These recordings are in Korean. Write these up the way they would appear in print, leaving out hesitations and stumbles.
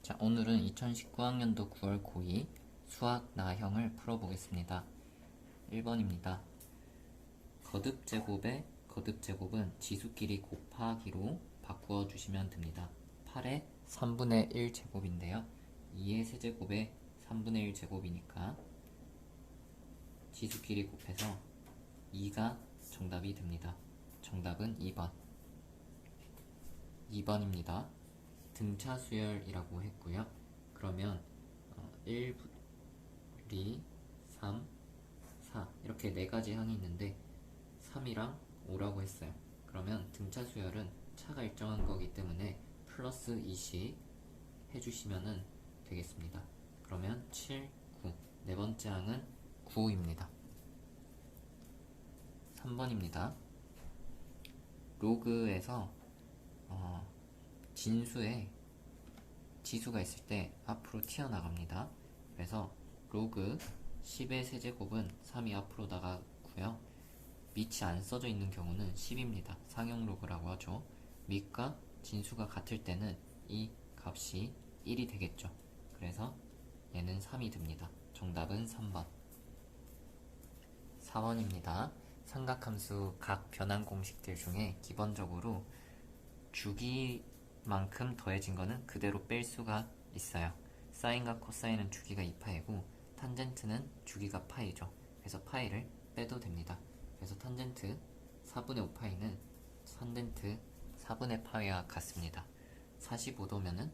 자, 오늘은 2019학년도 9월 고2 수학 나형을 풀어보겠습니다. 1번입니다. 거듭제곱의 거듭제곱은 지수끼리 곱하기로 바꾸어 주시면 됩니다. 8의 3분의 1 제곱인데요. 2의 세제곱의 3분의 1 제곱이니까 지수끼리 곱해서 2가 정답이 됩니다. 정답은 2번. 2번입니다. 등차 수열이라고 했고요. 그러면 1, 2, 3, 4 이렇게 네 가지 항이 있는데 3이랑 5라고 했어요. 그러면 등차 수열은 차가 일정한 거기 때문에 플러스 2씩 해주시면 되겠습니다. 그러면 7, 9 네 번째 항은 9입니다. 3번입니다. 로그에서 진수에 지수가 있을 때 앞으로 튀어나갑니다. 그래서 로그 10의 세제곱은 3이 앞으로 나가고요. 밑이 안 써져 있는 경우는 10입니다. 상용 로그라고 하죠. 밑과 진수가 같을 때는 이 값이 1이 되겠죠. 그래서 얘는 3이 됩니다. 정답은 3번. 4번입니다. 삼각함수 각 변환 공식들 중에 기본적으로 주기만큼 더해진 거는 그대로 뺄 수가 있어요. 사인과 코사인은 주기가 2파이고 탄젠트는 주기가 파이죠. 그래서 파이를 빼도 됩니다. 그래서 탄젠트 4분의 5파이는 탄젠트 4분의 파이와 같습니다. 45도면은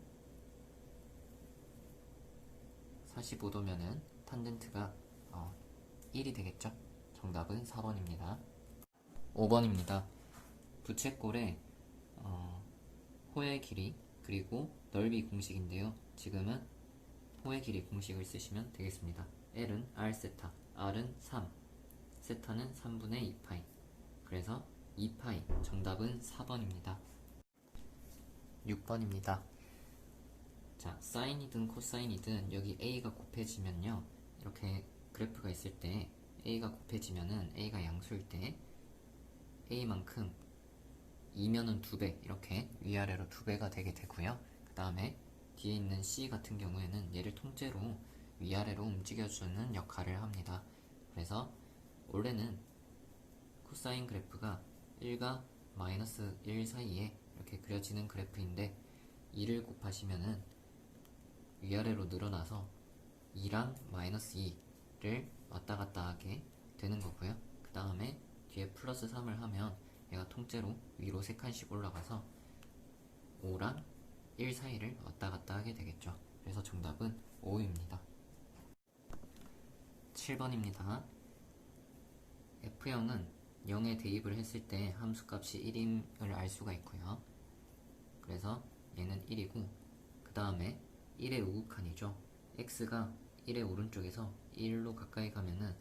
탄젠트가 1이 되겠죠. 정답은 4번입니다. 5번입니다. 부채꼴의 호의 길이 그리고 넓이 공식인데요. 지금은 호의 길이 공식을 쓰시면 되겠습니다. L은 R 세타, R은 3, 세타는 3분의 2파이. 그래서 2파이. 정답은 4번입니다. 6번입니다. 자, 사인이든 코사인이든 여기 A가 곱해지면요. 이렇게 그래프가 있을 때 A가 곱해지면은 A가 양수일 때 A만큼 2면은 2배 이렇게 위아래로 2배가 되게 되고요. 그 다음에 뒤에 있는 C 같은 경우에는 얘를 통째로 위아래로 움직여주는 역할을 합니다. 그래서 원래는 코사인 그래프가 1과 마이너스 1 사이에 이렇게 그려지는 그래프인데 2를 곱하시면은 위아래로 늘어나서 2랑 마이너스 2를 왔다 갔다 하게 되는 거고요. 그 다음에 뒤에 플러스 3을 하면 얘가 통째로 위로 3칸씩 올라가서 5랑 1 사이를 왔다 갔다 하게 되겠죠. 그래서 정답은 5입니다. 7번입니다. F형은 0에 대입을 했을 때 함수값이 1임을 알 수가 있고요. 그래서 얘는 1이고 그 다음에 1의 우극한이죠. x가 1의 오른쪽에서 1로 가까이 가면은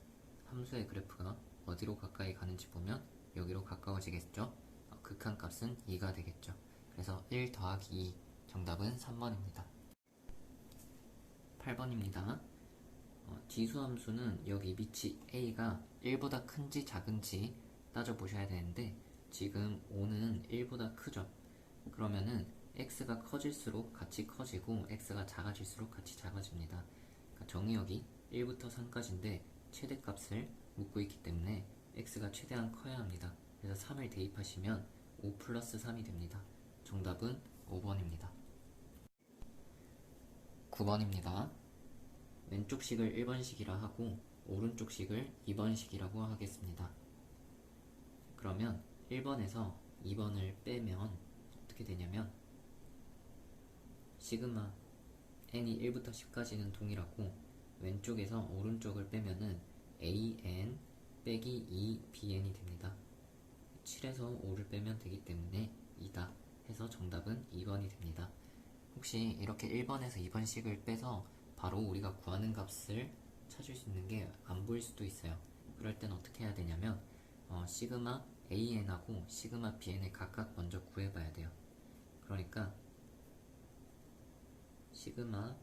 함수의 그래프가 어디로 가까이 가는지 보면 여기로 가까워지겠죠. 극한값은 2가 되겠죠. 그래서 1 더하기 2 정답은 3번입니다. 8번입니다. 지수함수는 여기 밑이 a가 1보다 큰지 작은지 따져보셔야 되는데 지금 5는 1보다 크죠. 그러면은 x가 커질수록 같이 커지고 x가 작아질수록 같이 작아집니다. 그러니까 정의역이 1부터 3까지인데 최대값을 묻고 있기 때문에 x가 최대한 커야 합니다. 그래서 3을 대입하시면 5 플러스 3이 됩니다. 정답은 5번입니다. 9번입니다. 왼쪽 식을 1번식이라 하고 오른쪽 식을 2번식이라고 하겠습니다. 그러면 1번에서 2번을 빼면 어떻게 되냐면 시그마 n이 1부터 10까지는 동일하고 왼쪽에서 오른쪽을 빼면은 an 빼기 2bn이 됩니다. 7에서 5를 빼면 되기 때문에 2다 해서 정답은 2번이 됩니다. 혹시 이렇게 1번에서 2번씩을 빼서 바로 우리가 구하는 값을 찾을 수 있는 게 안 보일 수도 있어요. 그럴 땐 어떻게 해야 되냐면 시그마 an하고 시그마 bn을 각각 먼저 구해봐야 돼요. 그러니까 시그마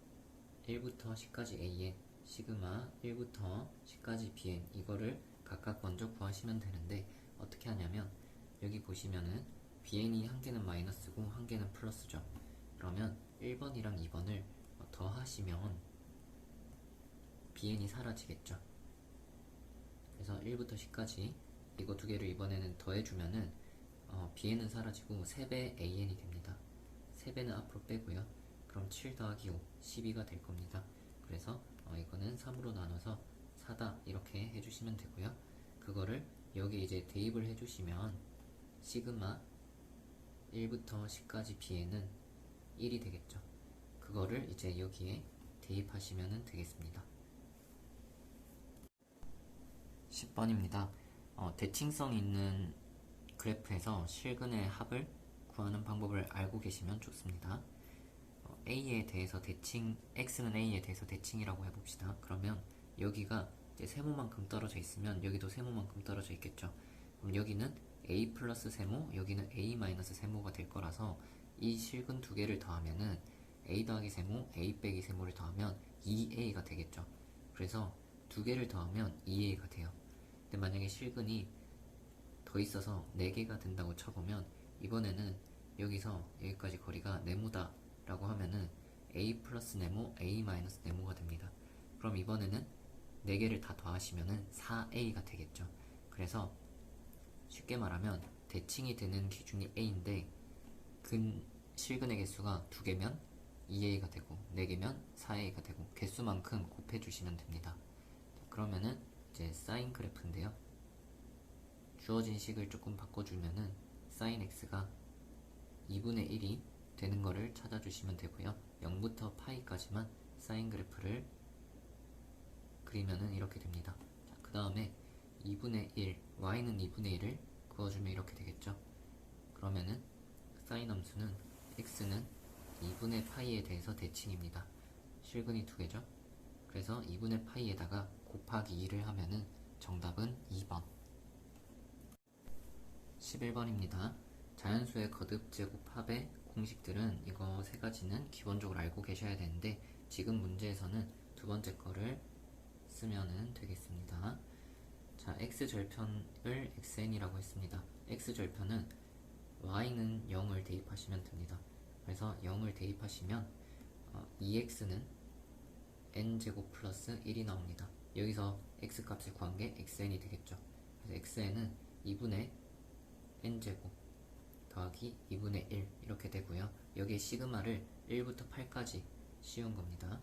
1부터 10까지 an, 시그마 1부터 10까지 bn 이거를 각각 먼저 구하시면 되는데 어떻게 하냐면 여기 보시면은 bn이 한 개는 마이너스고 한 개는 플러스죠. 그러면 1번이랑 2번을 더하시면 bn이 사라지겠죠. 그래서 1부터 10까지 이거 두 개를 이번에는 더해주면은 bn은 사라지고 3배 an이 됩니다. 3배는 앞으로 빼고요. 그럼 7 더하기 5, 12가 될 겁니다. 그래서 이거는 3으로 나눠서 4다 이렇게 해주시면 되고요. 그거를 여기 이제 대입을 해주시면 시그마 1부터 10까지 bn은 1이 되겠죠. 그거를 이제 여기에 대입하시면 되겠습니다. 10번입니다. 대칭성 있는 그래프에서 실근의 합을 구하는 방법을 알고 계시면 좋습니다. A에 대해서 대칭, X는 A에 대해서 대칭이라고 해봅시다. 그러면 여기가 이제 세모만큼 떨어져 있으면 여기도 세모만큼 떨어져 있겠죠. 그럼 여기는 A 플러스 세모, 여기는 A 마이너스 세모가 될 거라서 이 실근 두 개를 더하면은 A 더하기 세모, A 빼기 세모를 더하면 2A가 되겠죠. 그래서 두 개를 더하면 2A가 돼요. 근데 만약에 실근이 더 있어서 4개가 된다고 쳐보면 이번에는 여기서 여기까지 거리가 네모다 라고 하면은 A 플러스 네모, A 마이너스 네모가 됩니다. 그럼 이번에는 4개를 다 더하시면은 4A가 되겠죠. 그래서 쉽게 말하면 대칭이 되는 기준이 A인데 실근의 개수가 2개면 2A가 되고 4개면 4A가 되고 개수만큼 곱해주시면 됩니다. 그러면은 이제 사인 그래프인데요. 주어진 식을 조금 바꿔주면은 사인 x가 2분의 1이 되는 거를 찾아주시면 되고요. 0부터 파이까지만 사인 그래프를 그리면은 이렇게 됩니다. 그 다음에 2분의 1, y는 2분의 1을 그어주면 이렇게 되겠죠. 그러면은 사인 함수는 x는 2분의 파이에 대해서 대칭입니다. 실근이 2개죠. 그래서 2분의 파이에다가 곱하기 2를 하면은 정답은 2번. 11번입니다. 자연수의 거듭 제곱 합의 공식들은 이거 세 가지는 기본적으로 알고 계셔야 되는데 지금 문제에서는 두 번째 거를 쓰면 되겠습니다. 자, x절편을 xn이라고 했습니다. x절편은 y는 0을 대입하시면 됩니다. 그래서 0을 대입하시면 2x는 n제곱 플러스 1이 나옵니다. 여기서 x값을 구한 게 xn이 되겠죠. 그래서 xn은 2분의 n제곱 더하기 2분의 1 이렇게 되고요. 여기에 시그마를 1부터 8까지 씌운 겁니다.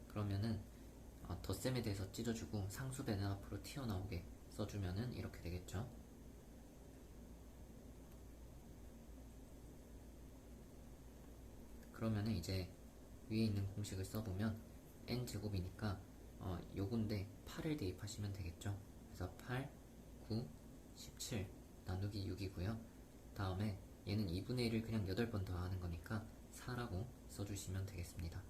그러면은 덧셈에 대해서 찢어주고 상수배는 앞으로 튀어나오게 써주면은 이렇게 되겠죠. 그러면은 이제 위에 있는 공식을 써보면 n제곱이니까 요건데 8을 대입하시면 되겠죠. 그래서 8, 9, 17 나누기 6이고요. 다음에 얘는 2분의 1을 그냥 8번 더하는 거니까 4라고 써주시면 되겠습니다.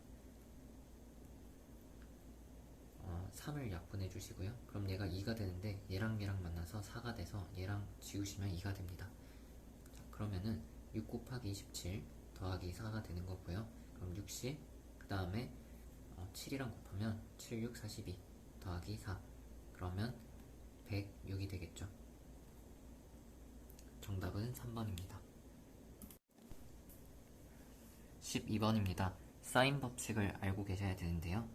3을 약분해 주시고요. 그럼 얘가 2가 되는데 얘랑 얘랑 만나서 4가 돼서 얘랑 지우시면 2가 됩니다. 자, 그러면은 6 곱하기 27 더하기 4가 되는 거고요. 그럼 60, 그 다음에 7이랑 곱하면 7, 6, 42 더하기 4 그러면 106이 되겠죠. 정답은 3번입니다. 12번입니다. 사인 법칙을 알고 계셔야 되는데요.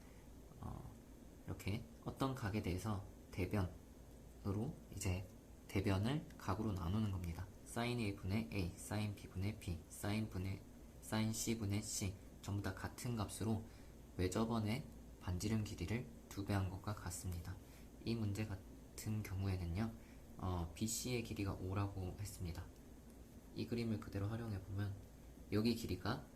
이렇게 어떤 각에 대해서 대변으로 이제 대변을 각으로 나누는 겁니다. 사인 A분의 A, 사인 B분의 B, 사인 C분의 C 전부 다 같은 값으로 외접원의 반지름 길이를 2배 한 것과 같습니다. 이 문제 같은 경우에는요, BC의 길이가 5라고 했습니다. 이 그림을 그대로 활용해보면 여기 길이가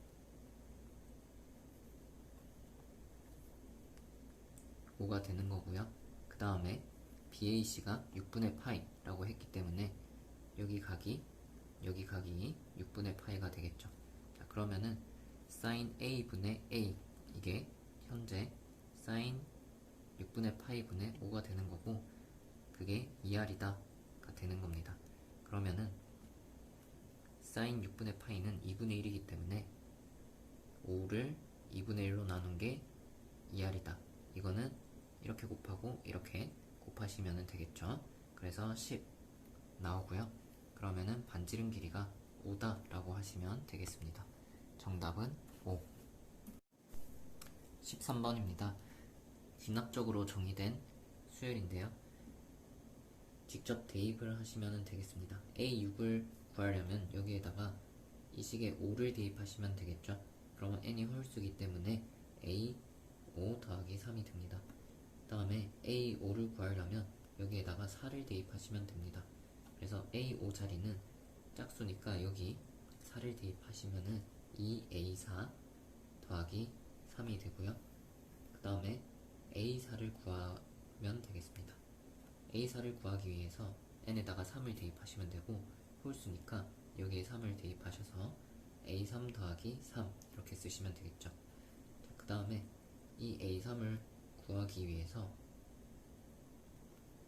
5가 되는 거고요. 그 다음에 BAC가 6분의 파이라고 했기 때문에 여기 각이 6분의 파이가 되겠죠. 자, 그러면은 sin A분의 A 이게 현재 sin 6분의 파이분의 5가 되는 거고 그게 2R이다 가 되는 겁니다. 그러면은 sin 6분의 파이는 2분의 1이기 때문에 5를 2분의 1로 나눈 게 2R이다. 이거는 이렇게 곱하고 이렇게 곱하시면 되겠죠. 그래서 10 나오고요. 그러면은 반지름 길이가 5다 라고 하시면 되겠습니다. 정답은 5. 13번입니다. 진학적으로 정의된 수열인데요. 직접 대입을 하시면 되겠습니다. A6을 구하려면 여기에다가 이 식에 5를 대입하시면 되겠죠. 그러면 n이 홀수기 때문에 A5 더하기 3이 됩니다. 그 다음에 A5를 구하려면 여기에다가 4를 대입하시면 됩니다. 그래서 A5 자리는 짝수니까 여기 4를 대입하시면은 2A4 더하기 3이 되고요. 그 다음에 A4를 구하면 되겠습니다. A4를 구하기 위해서 n에다가 3을 대입하시면 되고, 홀수니까 여기에 3을 대입하셔서 A3 더하기 3 이렇게 쓰시면 되겠죠. 그 다음에 이 A3을 구하기 위해서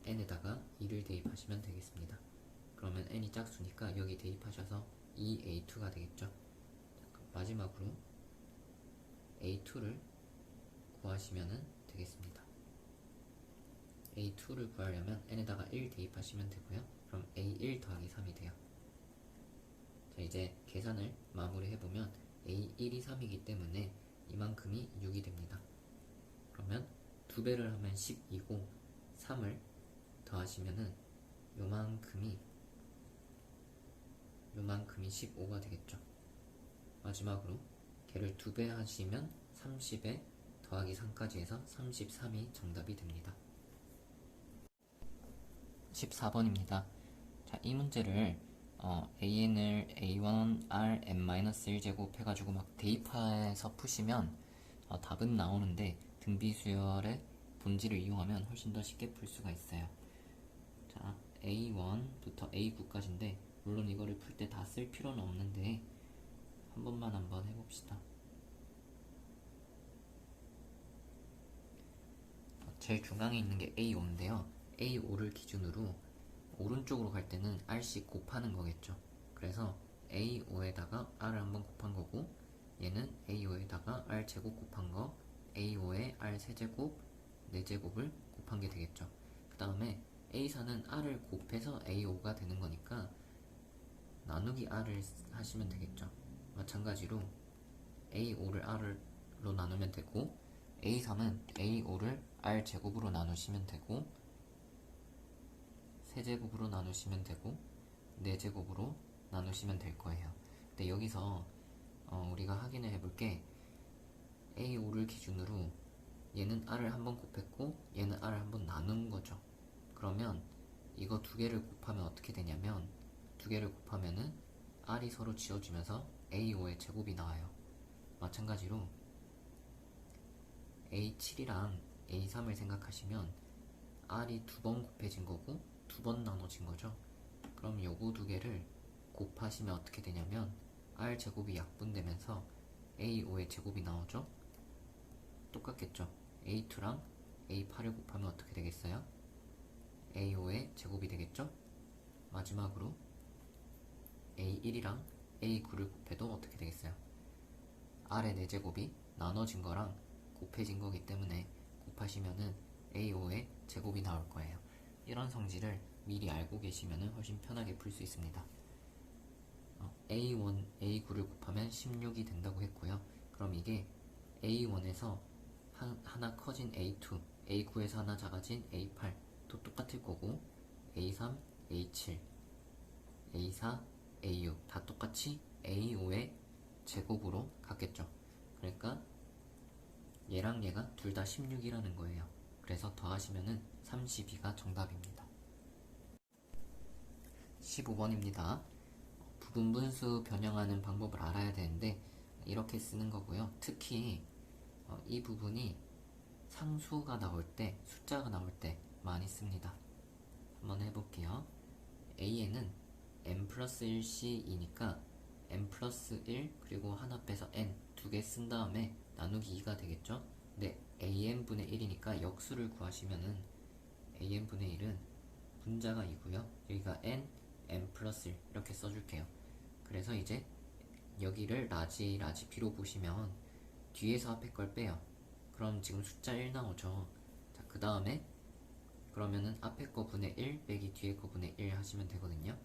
n에다가 2를 대입하시면 되겠습니다. 그러면 n이 짝수니까 여기 대입하셔서 2A2가 되겠죠. 마지막으로 A2를 구하시면 되겠습니다. A2를 구하려면 n에다가 1 대입하시면 되고요. 그럼 A1 더하기 3이 돼요. 자, 이제 계산을 마무리해보면 A1이 3이기 때문에 이만큼이 6이 됩니다. 그러면 2배를 하면 10이고 3을 더하시면은 요만큼이 15가 되겠죠. 마지막으로 걔를 2배 하시면 30에 더하기 3까지 해서 33이 정답이 됩니다. 14번입니다. 자, 이 문제를 an을 a1 r n-1제곱 해가지고 막 대입해서 푸시면 답은 나오는데 등비수열의 본질을 이용하면 훨씬 더 쉽게 풀 수가 있어요. 자, a1부터 a9까지인데 물론 이거를 풀 때 다 쓸 필요는 없는데 한 번만 한번 해봅시다. 제일 중앙에 있는 게 A5인데요. A5를 기준으로 오른쪽으로 갈 때는 R씩 곱하는 거겠죠. 그래서 A5에다가 R을 한번 곱한 거고, 얘는 A5에다가 R 제곱 곱한 거, A5에 R 세제곱, 4제곱을 곱한 게 되겠죠. 그 다음에 A4는 R을 곱해서 A5가 되는 거니까 나누기 R을 하시면 되겠죠. 마찬가지로 A5를 R로 나누면 되고, A3은 A5를 R 제곱으로 나누시면 되고, 세제곱으로 나누시면 되고, 4제곱으로 나누시면 될 거예요. 근데 여기서 우리가 확인을 해볼게, A5를 기준으로 얘는 R을 한번 곱했고 얘는 R을 한번 나눈 거죠. 그러면 이거 두 개를 곱하면 어떻게 되냐면, 두 개를 곱하면은 R이 서로 지워지면서 A5의 제곱이 나와요. 마찬가지로 A7이랑 A3을 생각하시면 R이 두 번 곱해진 거고 두 번 나눠진 거죠. 그럼 요거 두 개를 곱하시면 어떻게 되냐면 R 제곱이 약분되면서 A5의 제곱이 나오죠. 똑같겠죠. A2랑 A8을 곱하면 어떻게 되겠어요? A5의 제곱이 되겠죠. 마지막으로 A1이랑 A9를 곱해도 어떻게 되겠어요? R의 4제곱이 나눠진 거랑 곱해진 거기 때문에 곱하시면은 A5의 제곱이 나올 거예요. 이런 성질을 미리 알고 계시면 훨씬 편하게 풀 수 있습니다. A1, A9를 곱하면 16이 된다고 했고요. 그럼 이게 A1에서 하나 커진 A2, A9에서 하나 작아진 A8 또 똑같을 거고, A3, A7, A4, A6 다 똑같이 A5의 제곱으로 같겠죠. 그러니까 얘랑 얘가 둘 다 16이라는 거예요. 그래서 더하시면은 32가 정답입니다. 15번입니다. 부분분수 변형하는 방법을 알아야 되는데 이렇게 쓰는 거고요. 특히 이 부분이 상수가 나올 때, 숫자가 나올 때 많이 씁니다. 한번 해볼게요. A에는 n 플러스 1c이니까 n 플러스 1 그리고 하나 빼서 n 두 개 쓴 다음에 나누기 2가 되겠죠. 근데 an분의 1이니까 역수를 구하시면은 an분의 1은 분자가 2고요. 여기가 n 플러스 1 이렇게 써줄게요. 그래서 이제 여기를 라지 b로 보시면 뒤에서 앞에 걸 빼요. 그럼 지금 숫자 1 나오죠. 자, 그 다음에 그러면은 앞에 거 분의 1 빼기 뒤에 거 분의 1 하시면 되거든요.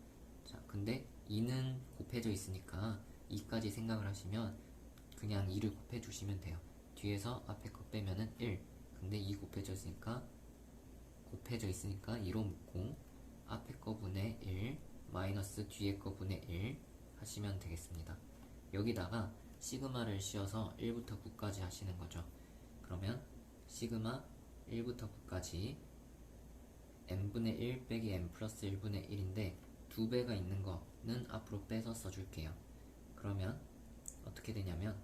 자, 근데 근데 2는 곱해져 있으니까 2까지 생각을 하시면 그냥 2를 곱해 주시면 돼요. 뒤에서 앞에 거 빼면은 1. 근데 2 곱해져 있으니까 2로 묶고 앞에 거 분의 1 마이너스 뒤에 거 분의 1 하시면 되겠습니다. 여기다가 시그마를 씌워서 1부터 9까지 하시는 거죠. 그러면 시그마 1부터 9까지 n분의 1 빼기 n 플러스 1분의 1인데 2배가 있는 거는 앞으로 빼서 써줄게요. 그러면 어떻게 되냐면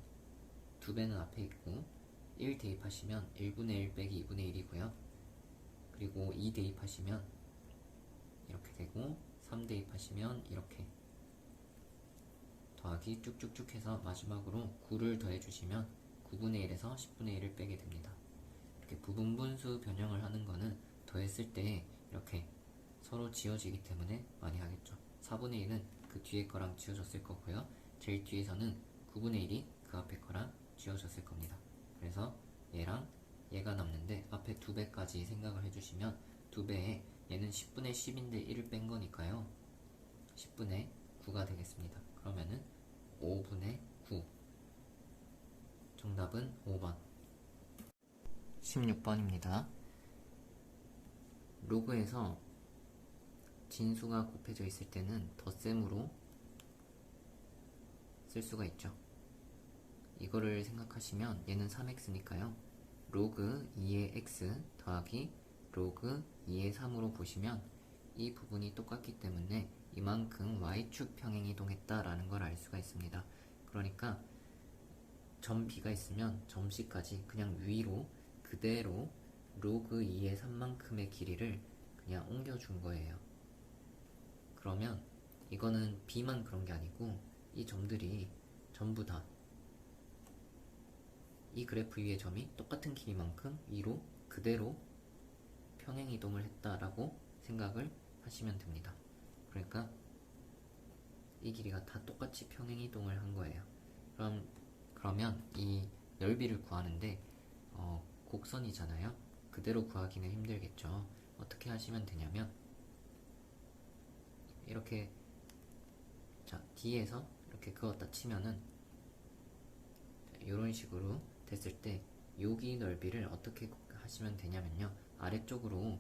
2배는 앞에 있고 1 대입하시면 1분의 1 빼기 2분의 1이고요. 그리고 2 대입하시면 이렇게 되고 3 대입하시면 이렇게 더하기 쭉쭉쭉 해서 마지막으로 9를 더해주시면 9분의 1에서 10분의 1을 빼게 됩니다. 이렇게 부분분수 변형을 하는 거는 더했을 때 이렇게 서로 지워지기 때문에 많이 하겠죠. 4분의 1은 그 뒤에 거랑 지워졌을 거고요. 제일 뒤에서는 9분의 1이 그 앞에 거랑 지워졌을 겁니다. 그래서 얘랑 얘가 남는데 앞에 2배까지 생각을 해주시면 2배에 얘는 10분의 10인데 1을 뺀 거니까요. 10분의 9가 되겠습니다. 그러면은 5분의 9. 정답은 5번. 16번입니다. 로그에서 진수가 곱해져 있을 때는 덧셈으로 쓸 수가 있죠. 이거를 생각하시면 얘는 3x니까요. 로그 2의 x 더하기 로그 2의 3으로 보시면 이 부분이 똑같기 때문에 이만큼 y축 평행이동했다라는 걸 알 수가 있습니다. 그러니까 점 b가 있으면 점 c까지 그냥 위로 그대로 로그 2의 3만큼의 길이를 그냥 옮겨준 거예요. 그러면 이거는 b만 그런 게 아니고 이 점들이 전부 다 이 그래프 위의 점이 똑같은 길이만큼 위로 그대로 평행이동을 했다라고 생각을 하시면 됩니다. 그러니까 이 길이가 다 똑같이 평행이동을 한 거예요. 그러면 이 넓이를 구하는데 곡선이잖아요. 그대로 구하기는 힘들겠죠. 어떻게 하시면 되냐면 이렇게 자 D에서 이렇게 그었다 치면은 이런 식으로 됐을 때 여기 넓이를 어떻게 하시면 되냐면요. 아래쪽으로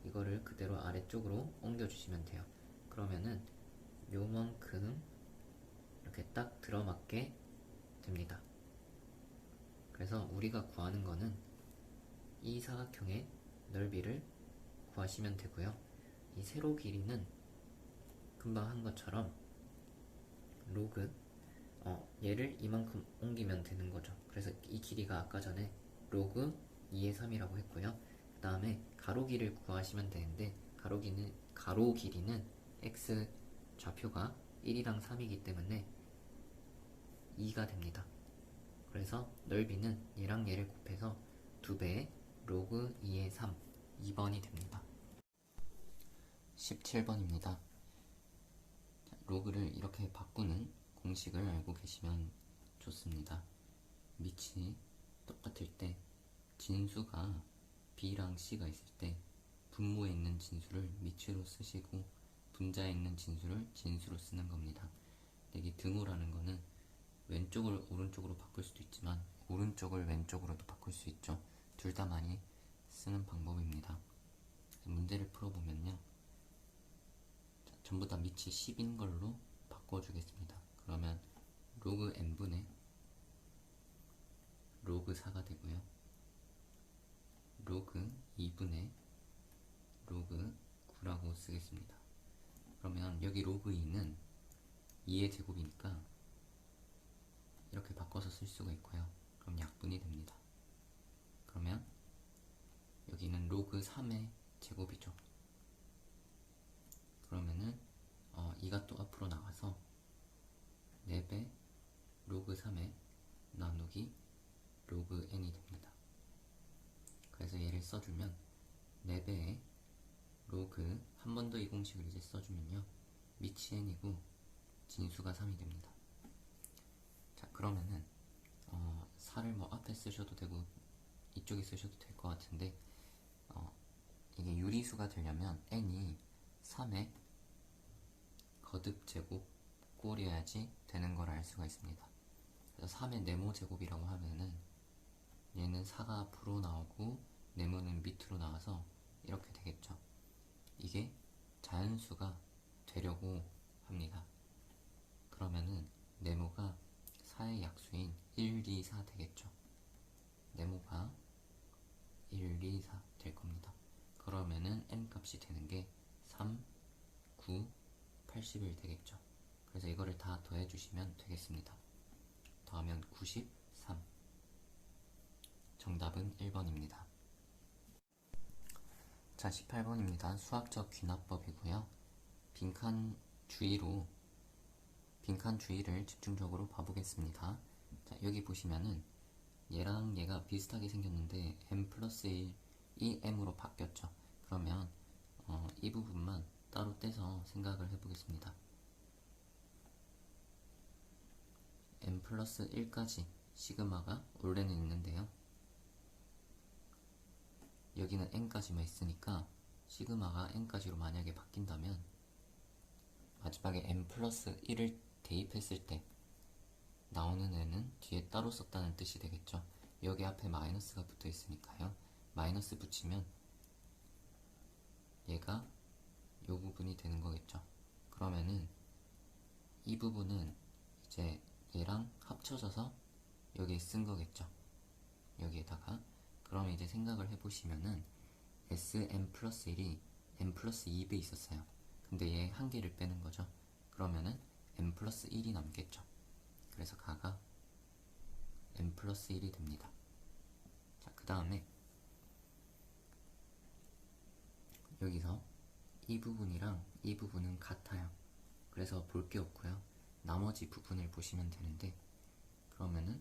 이거를 그대로 아래쪽으로 옮겨주시면 돼요. 그러면은 요만큼 이렇게 딱 들어맞게 됩니다. 그래서 우리가 구하는 거는 이 사각형의 넓이를 구하시면 되고요. 이 세로 길이는 금방 한 것처럼 로그 얘를 이만큼 옮기면 되는 거죠. 그래서 이 길이가 아까 전에 로그 2의 3이라고 했고요. 그 다음에 가로 길이를 구하시면 되는데 가로 길이는 x 좌표가 1이랑 3이기 때문에 2가 됩니다. 그래서 넓이는 얘랑 얘를 곱해서 2배의 로그 2의 3 2번이 됩니다. 17번입니다. 로그를 이렇게 바꾸는 공식을 알고 계시면 좋습니다. 밑이 똑같을 때 진수가 b랑 c가 있을 때 분모에 있는 진수를 밑으로 쓰시고 분자에 있는 진수를 진수로 쓰는 겁니다. 여기 등호라는 거는 왼쪽을 오른쪽으로 바꿀 수도 있지만 오른쪽을 왼쪽으로도 바꿀 수 있죠. 둘 다 많이 쓰는 방법입니다. 문제를 풀어보면요. 전부 다 밑이 10인 걸로 바꿔주겠습니다. 그러면 로그 n분의 로그 4가 되고요. 로그 2분의 로그 9라고 쓰겠습니다. 그러면 여기 로그 2는 2의 제곱이니까 이렇게 바꿔서 쓸 수가 있고요. 그럼 약분이 됩니다. 그러면 여기는 로그 3의 제곱이죠. 그러면은 2가 또 앞으로 나가서 4배 로그 3에 나누기 로그 n이 됩니다. 그래서 얘를 써주면 4배의 로그 한 번 더 이 공식을 이제 써주면요. 밑이 n이고 진수가 3이 됩니다. 자 그러면은 4를 뭐 앞에 쓰셔도 되고 이쪽에 쓰셔도 될 것 같은데 이게 유리수가 되려면 n이 3의 거듭 제곱 꼴이어야지 되는 걸 알 수가 있습니다. 그래서 3의 네모 제곱이라고 하면은 얘는 4가 앞으로 나오고 네모는 밑으로 나와서 이렇게 되겠죠. 이게 자연수가 되려고 합니다. 그러면은 네모가 4의 약수인 1, 2, 4 되겠죠. 네모가 1, 2, 4 될 겁니다. 그러면은 n 값이 되는 게 3, 9, 81 되겠죠. 그래서 이거를 다 더해주시면 되겠습니다. 더하면 93. 정답은 1번입니다. 자, 18번입니다. 수학적 귀납법이고요. 빈칸 주의를 집중적으로 봐보겠습니다. 자, 여기 보시면은 얘랑 얘가 비슷하게 생겼는데 m 플러스 1이 m으로 바뀌었죠. 그러면 이 부분만 따로 떼서 생각을 해보겠습니다. m 플러스 1까지 시그마가 원래는 있는데요. 여기는 n까지만 있으니까 시그마가 n까지로 만약에 바뀐다면 마지막에 m 플러스 1을 대입했을 때 나오는 애는 뒤에 따로 썼다는 뜻이 되겠죠. 여기 앞에 마이너스가 붙어 있으니까요. 마이너스 붙이면 얘가 요 부분이 되는 거겠죠. 그러면은 이 부분은 이제 얘랑 합쳐져서 여기에 쓴 거겠죠. 여기에다가 그럼 이제 생각을 해보시면은 sm 플러스 1이 m 플러스 2배 있었어요. 근데 얘 한 개를 빼는 거죠. 그러면은 m 플러스 1이 남겠죠. 그래서 가가 m 플러스 1이 됩니다. 자, 그 다음에 여기서 이 부분이랑 이 부분은 같아요. 그래서 볼 게 없고요. 나머지 부분을 보시면 되는데 그러면은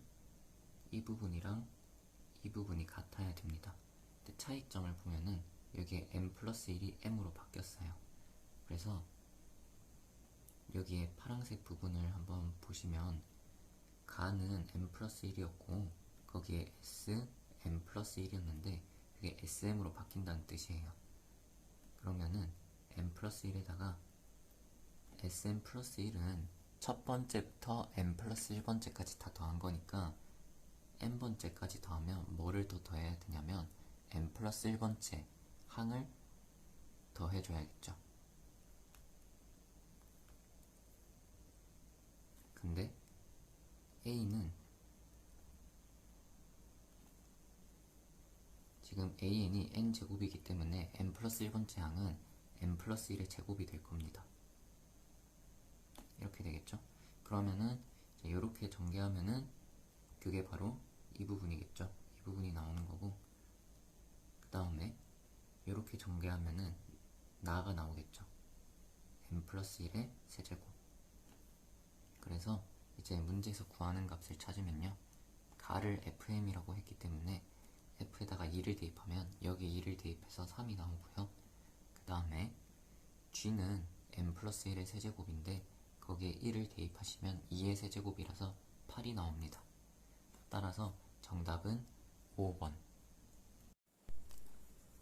이 부분이랑 이 부분이 같아야 됩니다. 근데 차이점을 보면은 여기에 m 플러스 1이 m으로 바뀌었어요. 그래서 여기에 파란색 부분을 한번 보시면 가는 m 플러스 1이었고 거기에 s m 플러스 1이었는데 그게 sm으로 바뀐다는 뜻이에요. 그러면은 m 플러스 1에다가 sm 플러스 1은 첫 번째부터 m 플러스 1번째까지 다 더한 거니까 n번째까지 더하면 뭐를 더 더해야 되냐면 m 플러스 1번째 항을 더해줘야겠죠. 근데 a는 지금 an이 n제곱이기 때문에 m 플러스 1번째 항은 m 플러스 1의 제곱이 될 겁니다. 이렇게 되겠죠. 그러면은 이렇게 전개하면은 그게 바로 이 부분이겠죠. 이 부분이 나오는 거고 그 다음에 이렇게 전개하면은 나가 나오겠죠. m 플러스 1의 세제곱. 그래서 이제 문제에서 구하는 값을 찾으면요. 가를 fm이라고 했기 때문에 f에다가 2를 대입하면 여기 2를 대입해서 3이 나오고요. 그 다음에 g는 m 플러스 1의 세제곱인데 거기에 1을 대입하시면 2의 세제곱이라서 8이 나옵니다. 따라서 정답은 5번.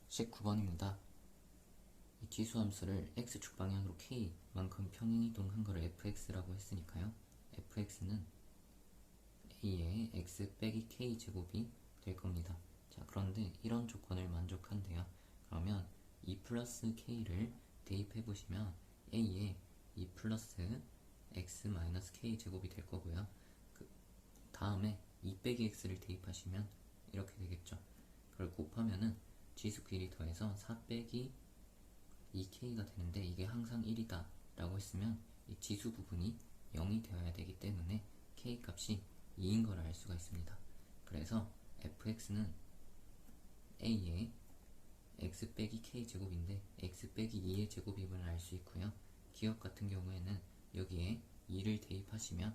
19번입니다. 이 지수함수를 x축 방향으로 k만큼 평행이동한 거를 fx라고 했으니까요. fx는 a의 x 빼기 k 제곱이 될 겁니다. 자, 그런데 이런 조건을 만족한대요. 그러면 2 플러스 k를 대입해 보시면 a에 2 플러스 x 마이너스 k 제곱이 될 거고요. 그 다음에 2 빼기 x를 대입하시면 이렇게 되겠죠. 그걸 곱하면은 지수끼리 더해서 4 빼기 2k가 되는데 이게 항상 1이다 라고 했으면 이 지수 부분이 0이 되어야 되기 때문에 k 값이 2인 걸 알 수가 있습니다. 그래서 fx는 a의 x 빼기 k 제곱인데 x 빼기 2의 제곱임을 알 수 있고요. 기억 같은 경우에는 여기에 2를 대입하시면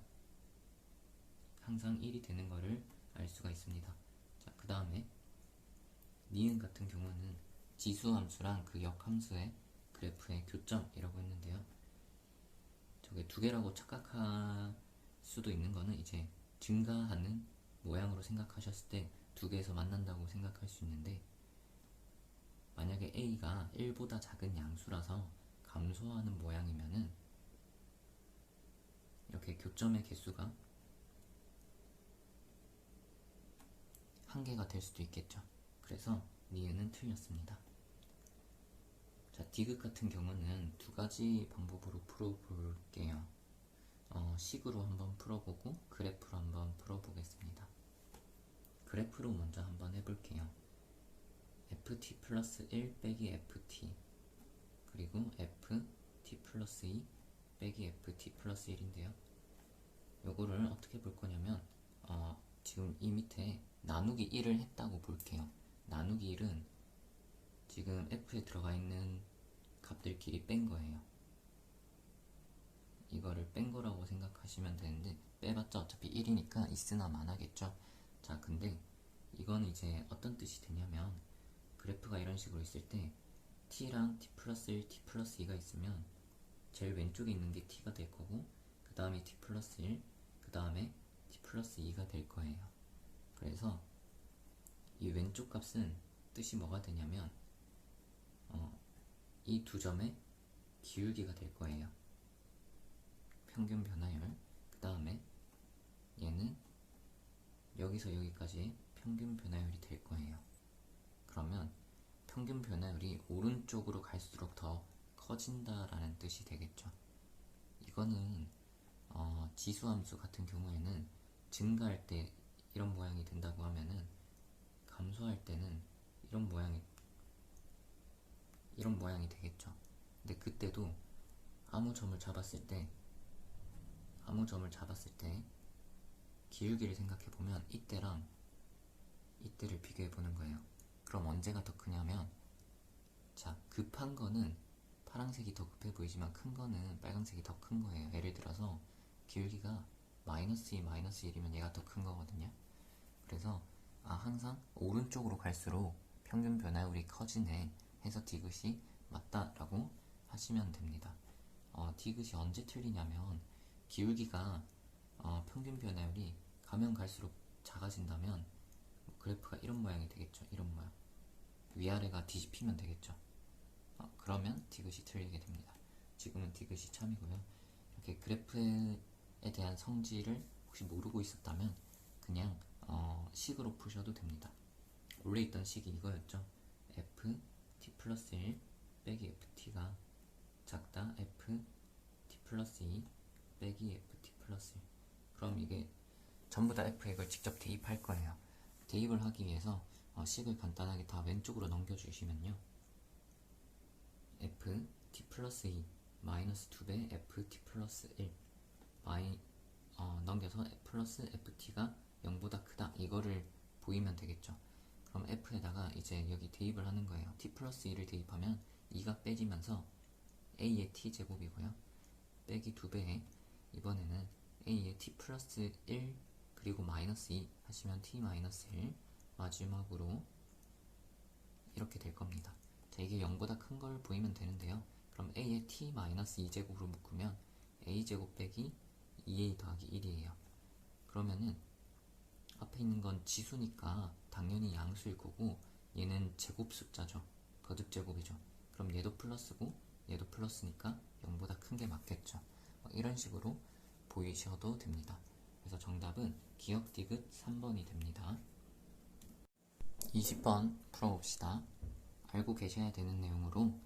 항상 1이 되는 것을 알 수가 있습니다. 자, 그 다음에 니은 같은 경우는 지수함수랑 그 역함수의 그래프의 교점이라고 했는데요. 저게 두 개라고 착각할 수도 있는 거는 이제 증가하는 모양으로 생각하셨을 때 두 개에서 만난다고 생각할 수 있는데 만약에 a가 1보다 작은 양수라서 감소하는 모양이면은 교점의 개수가 한 개가 될 수도 있겠죠. 그래서 니은은 틀렸습니다. 자, 디귿 같은 경우는 두 가지 방법으로 풀어볼게요. 식으로 한번 풀어보고 그래프로 한번 풀어보겠습니다. 그래프로 먼저 한번 해볼게요. ft 플러스 1 빼기 ft 그리고 ft 플러스 2 빼기 ft 플러스 1인데요. 요거를 어떻게 볼 거냐면 지금 이 밑에 나누기 1을 했다고 볼게요. 나누기 1은 지금 f에 들어가 있는 값들끼리 뺀 거예요. 이거를 뺀 거라고 생각하시면 되는데 빼봤자 어차피 1이니까 있으나 마나겠죠. 자, 근데 이건 이제 어떤 뜻이 되냐면 그래프가 이런 식으로 있을 때 t랑 t 플러스 1, t 플러스 2가 있으면 제일 왼쪽에 있는 게 t가 될 거고 그 다음에 t 플러스 1, 그 다음에 t 플러스 2가 될 거예요. 그래서 이 왼쪽 값은 뜻이 뭐가 되냐면 이 두 점의 기울기가 될 거예요. 평균 변화율. 그 다음에 얘는 여기서 여기까지의 평균 변화율이 될 거예요. 그러면 평균 변화율이 오른쪽으로 갈수록 더 커진다라는 뜻이 되겠죠. 이거는 지수함수 같은 경우에는 증가할 때 이런 모양이 된다고 하면은 감소할 때는 이런 모양이 되겠죠. 근데 그때도 아무 점을 잡았을 때 기울기를 생각해보면 이때랑 이때를 비교해보는 거예요. 그럼 언제가 더 크냐면, 자, 급한 거는 파란색이 더 급해 보이지만 큰 거는 빨간색이 더 큰 거예요. 예를 들어서 기울기가 마이너스 2, 마이너스 1이면 얘가 더 큰 거거든요. 그래서 항상 오른쪽으로 갈수록 평균 변화율이 커지네 해서 디귿이 맞다라고 하시면 됩니다. 디귿이 언제 틀리냐면 기울기가 평균 변화율이 가면 갈수록 작아진다면 그래프가 이런 모양이 되겠죠. 이런 모양. 위아래가 뒤집히면 되겠죠. 그러면 디귿이 틀리게 됩니다. 지금은 디귿이 참이고요. 이렇게 그래프에 대한 성질을 혹시 모르고 있었다면 그냥 식으로 푸셔도 됩니다. 원래 있던 식이 이거였죠. f t 플러스 1 빼기 ft가 작다 f t 플러스 2 빼기 ft 플러스 1. 그럼 이게 전부 다 f에 이걸 직접 대입할 거예요. 대입을 하기 위해서 식을 간단하게 다 왼쪽으로 넘겨주시면요. f t 플러스 2 마이너스 2배 f t 플러스 1 넘겨서 플러스 ft가 0보다 크다 이거를 보이면 되겠죠. 그럼 f에다가 이제 여기 대입을 하는 거예요. t 플러스 2를 대입하면 2가 빼지면서 a의 t제곱이고요. 빼기 2배에 이번에는 a의 t 플러스 1 그리고 마이너스 2 하시면 t 마이너스 1 마지막으로 이렇게 될 겁니다. 자, 이게 0보다 큰 걸 보이면 되는데요. 그럼 a의 t 마이너스 2제곱으로 묶으면 a제곱 빼기 2a 더하기 1이에요. 그러면은 앞에 있는 건 지수니까 당연히 양수일 거고 얘는 제곱 숫자죠. 거듭제곱이죠. 그럼 얘도 플러스고 얘도 플러스니까 0보다 큰 게 맞겠죠. 이런 식으로 보이셔도 됩니다. 그래서 정답은 기억 디귿 3번이 됩니다. 20번 풀어봅시다. 알고 계셔야 되는 내용으로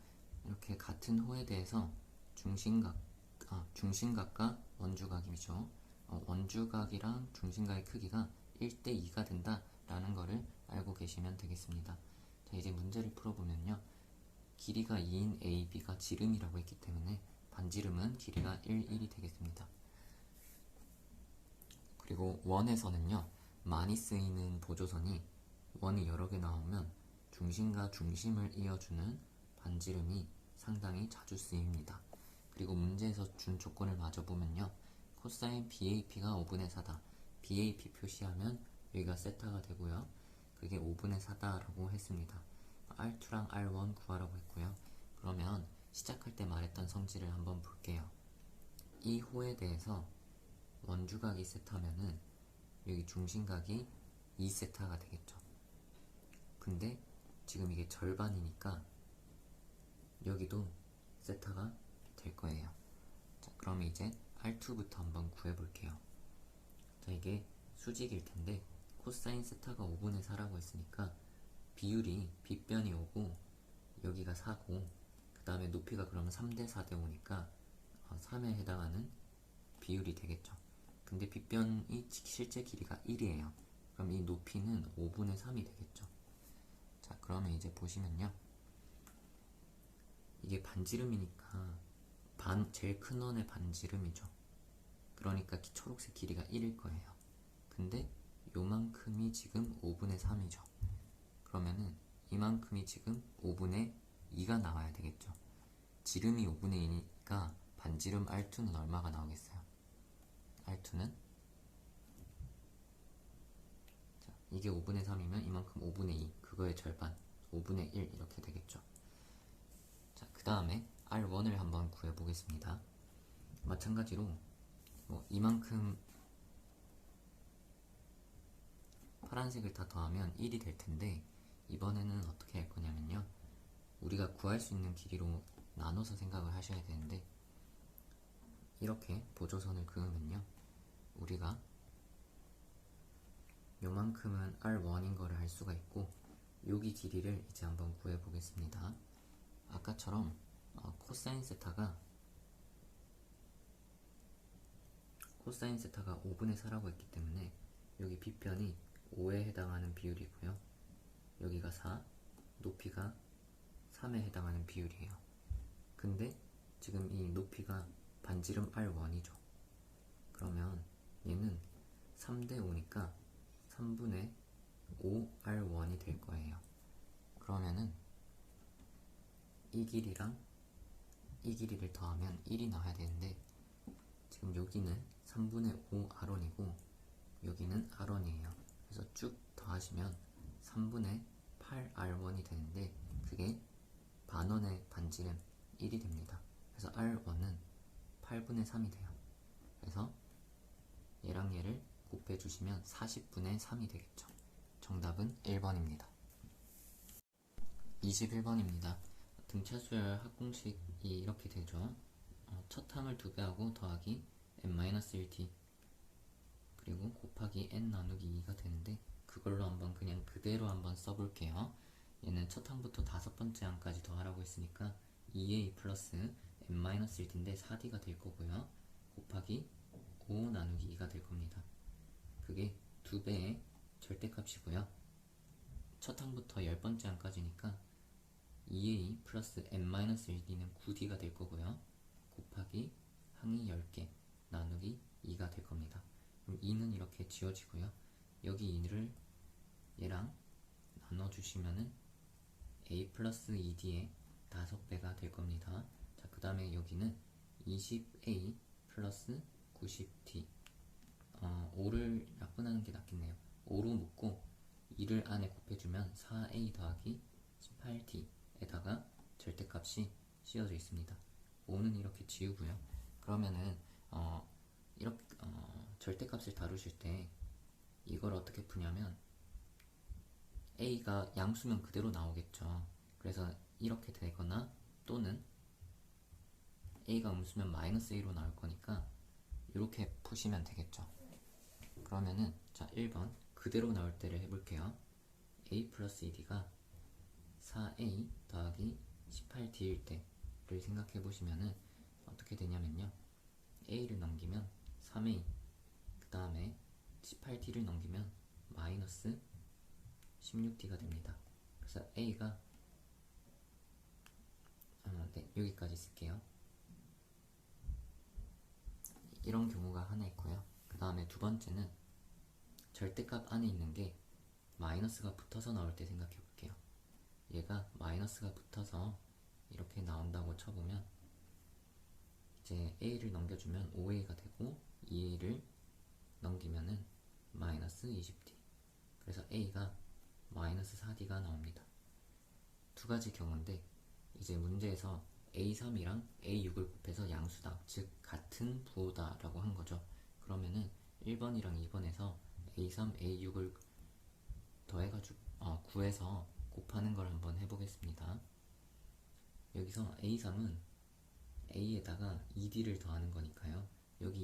이렇게 같은 호에 대해서 중심각과 원주각이죠. 원주각이랑 중심각의 크기가 1대2가 된다라는 거를 알고 계시면 되겠습니다. 자, 이제 문제를 풀어보면요. 길이가 2인 AB가 지름이라고 했기 때문에 반지름은 길이가 1, 1이 되겠습니다. 그리고 원에서는요. 많이 쓰이는 보조선이 원이 여러 개 나오면 중심과 중심을 이어주는 반지름이 상당히 자주 쓰입니다. 그리고 문제에서 준 조건을 마저 보면요. 코사인 BAP가 5분의 4다. BAP 표시하면 여기가 세타가 되고요. 그게 5분의 4다라고 했습니다. R2랑 R1 구하라고 했고요. 그러면 시작할 때 말했던 성질을 한번 볼게요. 이 호에 대해서 원주각이 세타면은 여기 중심각이 2세타가 되겠죠. 근데 지금 이게 절반이니까 여기도 세타가 될 거예요. 자, 그럼 이제 R2부터 한번 구해볼게요. 자, 이게 수직일 텐데 코사인 세타가 5분의 4라고 했으니까 비율이 빗변이 5고 여기가 4고 그 다음에 높이가 그러면 3대 4대 5니까 3에 해당하는 비율이 되겠죠. 근데 빗변이 실제 길이가 1이에요. 그럼 이 높이는 5분의 3이 되겠죠. 자, 그러면 이제 보시면요. 이게 반지름이니까 제일 큰 원의 반지름이죠. 그러니까 초록색 길이가 1일 거예요. 근데 요만큼이 지금 5분의 3이죠. 그러면은 이만큼이 지금 5분의 2가 나와야 되겠죠. 지름이 5분의 2니까 반지름 R2는 얼마가 나오겠어요? R2는 자, 이게 5분의 3이면 이만큼 5분의 2, 그거의 절반 5분의 1 이렇게 되겠죠. 자, 그 다음에 R1을 한번 구해보겠습니다. 마찬가지로 이만큼 파란색을 다 더하면 1이 될 텐데 이번에는 어떻게 할 거냐면요. 우리가 구할 수 있는 길이로 나눠서 생각을 하셔야 되는데 이렇게 보조선을 그으면요. 우리가 요만큼은 R1인 거를 알 수가 있고 여기 길이를 이제 한번 구해 보겠습니다. 아까처럼 코사인 세타가 5분의 4라고 했기 때문에 여기 빗변이 5에 해당하는 비율이고요. 여기가 4, 높이가 3에 해당하는 비율이에요. 근데 지금 이 높이가 반지름 R1이죠. 그러면 얘는 3대 5니까 3분의 5 R1이 될 거예요. 그러면은 이 길이랑 이 길이를 더하면 1이 나와야 되는데 지금 여기는 3분의 5 R1이고 여기는 R1이에요. 그래서 쭉 더하시면 3분의 8 R1이 되는데 그게 반원의 반지름 1이 됩니다. 그래서 R1은 8분의 3이 돼요. 그래서 얘랑 얘를 곱해주시면 40분의 3이 되겠죠. 정답은 1번입니다. 21번입니다. 등차수열 합공식이 이렇게 되죠. 첫 항을 2배 하고 더하기 n-1t 그리고 곱하기 n 나누기 2가 되는데 그걸로 한번 그냥 그대로 한번 써볼게요. 얘는 첫 항부터 5번째 항까지 더하라고 했으니까 2a 플러스 n-1t인데 4d가 될 거고요. 곱하기 5 나누기 2가 될 겁니다. 그게 2배의 절대값이고요. 첫 항부터 10번째 항까지니까 2a 플러스 n-1d는 9d가 될 거고요. 곱하기 항이 10개 나누기 2가 될 겁니다. 그럼 2는 이렇게 지워지고요. 여기 2를 얘랑 나눠주시면은 a 플러스 2d의 5배가 될 겁니다. 자, 그 다음에 여기는 20a 플러스 90t 5를 약분하는 게 낫겠네요. 5로 묶고 2를 안에 곱해주면 4a 더하기 18t에다가 절대값이 씌워져 있습니다. 5는 이렇게 지우고요. 그러면은 이렇게 절대값을 다루실 때 이걸 어떻게 푸냐면 a가 양수면 그대로 나오겠죠. 그래서 이렇게 되거나 또는 a가 음수면 마이너스 a로 나올 거니까 이렇게 푸시면 되겠죠. 그러면은 자 1번 그대로 나올 때를 해볼게요. a 플러스 2d가 4a 더하기 18d일 때를 생각해 보시면은 어떻게 되냐면요. a를 넘기면 3a 그 다음에 18d를 넘기면 마이너스 16d가 됩니다. 그래서 a가 네, 여기까지 쓸게요. 이런 경우가 하나 있고요. 그 다음에 두 번째는 절대값 안에 있는 게 마이너스가 붙어서 나올 때 생각해 볼게요. 얘가 마이너스가 붙어서 이렇게 나온다고 쳐보면 이제 a를 넘겨주면 5a가 되고 2a를 넘기면은 마이너스 20d 그래서 a가 마이너스 4d가 나옵니다. 두 가지 경우인데 이제 문제에서 a3이랑 a6을 곱해서 양수다, 즉 같은 부호다 라고 한 거죠. 그러면은 1번이랑 2번에서 a3, a6을 더해가지고 구해서 곱하는 걸 한번 해보겠습니다. 여기서 a3은 a에다가 2d를 더하는 거니까요. 여기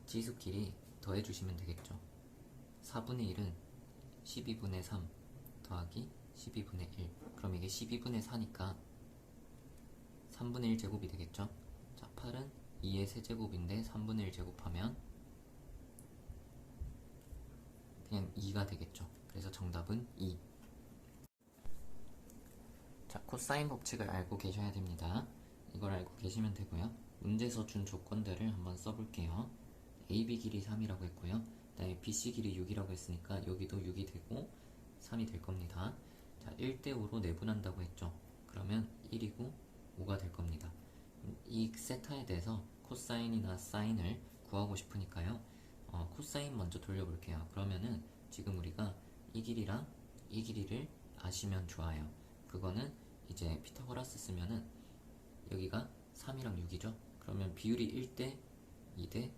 지수끼리 더해주시면 되겠죠. 4분의 1은 12분의 3 더하기 12분의 1. 그럼 이게 12분의 4니까 3분의 1 제곱이 되겠죠. 자, 8은 2의 세제곱인데 3분의 1 제곱하면 그냥 2가 되겠죠. 그래서 정답은 2. 자, 코사인 법칙을 알고 계셔야 됩니다. 이걸 알고 계시면 되고요. 문제에서 준 조건들을 한번 써볼게요. AB 길이 3이라고 했고요. 그 다음에 BC 길이 6이라고 했으니까 여기도 6이 되고 3이 될 겁니다. 자, 1대5로 내분한다고 했죠. 그러면 1이고 5가 될 겁니다. 이 세타에 대해서 코사인이나 사인을 구하고 싶으니까요. 코사인 먼저 돌려볼게요. 그러면은 지금 우리가 이 길이랑 이 길이를 아시면 좋아요. 그거는 이제 피타고라스 쓰면은 여기가 3이랑 6이죠. 그러면 비율이 1대 2대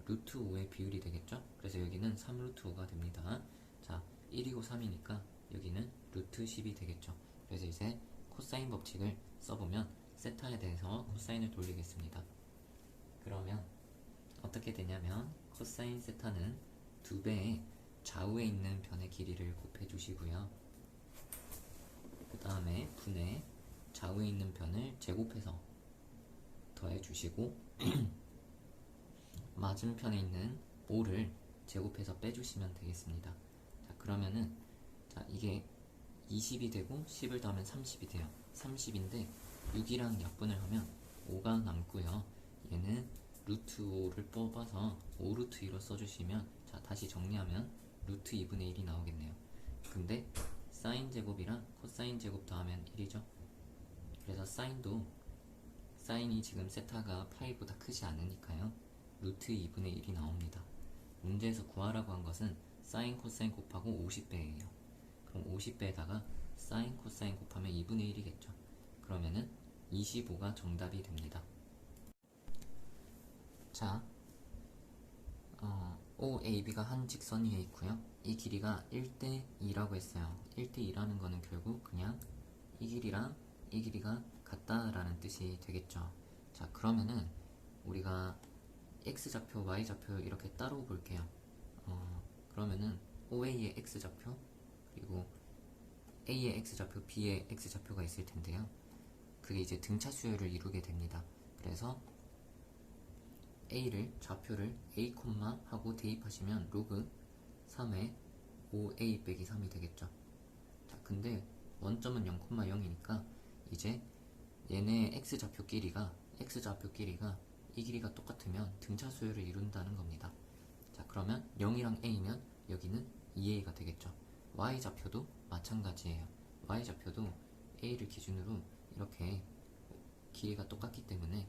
루트 5의 비율이 되겠죠. 그래서 여기는 3 루트 5가 됩니다. 자, 1이고 3이니까 여기는 루트 10이 되겠죠. 그래서 이제 코사인 법칙을 써보면 세타에 대해서 코사인을 돌리겠습니다. 그러면 어떻게 되냐면 코사인 세타는 2배의 좌우에 있는 변의 길이를 곱해 주시고요. 그 다음에 분의 좌우에 있는 변을 제곱해서 더해 주시고 맞은편에 있는 5를 제곱해서 빼주시면 되겠습니다. 자, 그러면은 자, 이게 20이 되고 10을 더하면 30이 돼요. 30인데 6이랑 약분을 하면 5가 남고요. 얘는 루트 5를 뽑아서 5 루트 2로 써주시면 자, 다시 정리하면 루트 2분의 1이 나오겠네요. 근데 사인 제곱이랑 코사인 제곱 더하면 1이죠. 그래서 사인이 지금 세타가 파이보다 크지 않으니까요. 루트 2분의 1이 나옵니다. 문제에서 구하라고 한 것은 사인 코사인 곱하고 50배예요. 그럼 50배에다가 사인 코사인 곱하면 2분의 1이겠죠. 그러면은 25가 정답이 됩니다. 자, OAB가 한 직선 위에 있고요. 이 길이가 1대 2라고 했어요. 1대 2라는 거는 결국 그냥 이 길이랑 이 길이가 같다라는 뜻이 되겠죠. 자, 그러면은 우리가 x좌표, y좌표 이렇게 따로 볼게요. 그러면은 OA의 x좌표 그리고 A의 x좌표, B의 x좌표가 있을 텐데요. 그게 이제 등차 수열을 이루게 됩니다. 그래서 A를 좌표를 A, 하고 대입하시면 로그 3의 5A 빼기 3이 되겠죠. 자, 근데 원점은 0,0이니까 이제 얘네 x좌표끼리가 이 길이가 똑같으면 등차 수열을 이룬다는 겁니다. 자, 그러면 0이랑 a면 여기는 2a가 되겠죠. y좌표도 마찬가지예요. y좌표도 a를 기준으로 이렇게 길이가 똑같기 때문에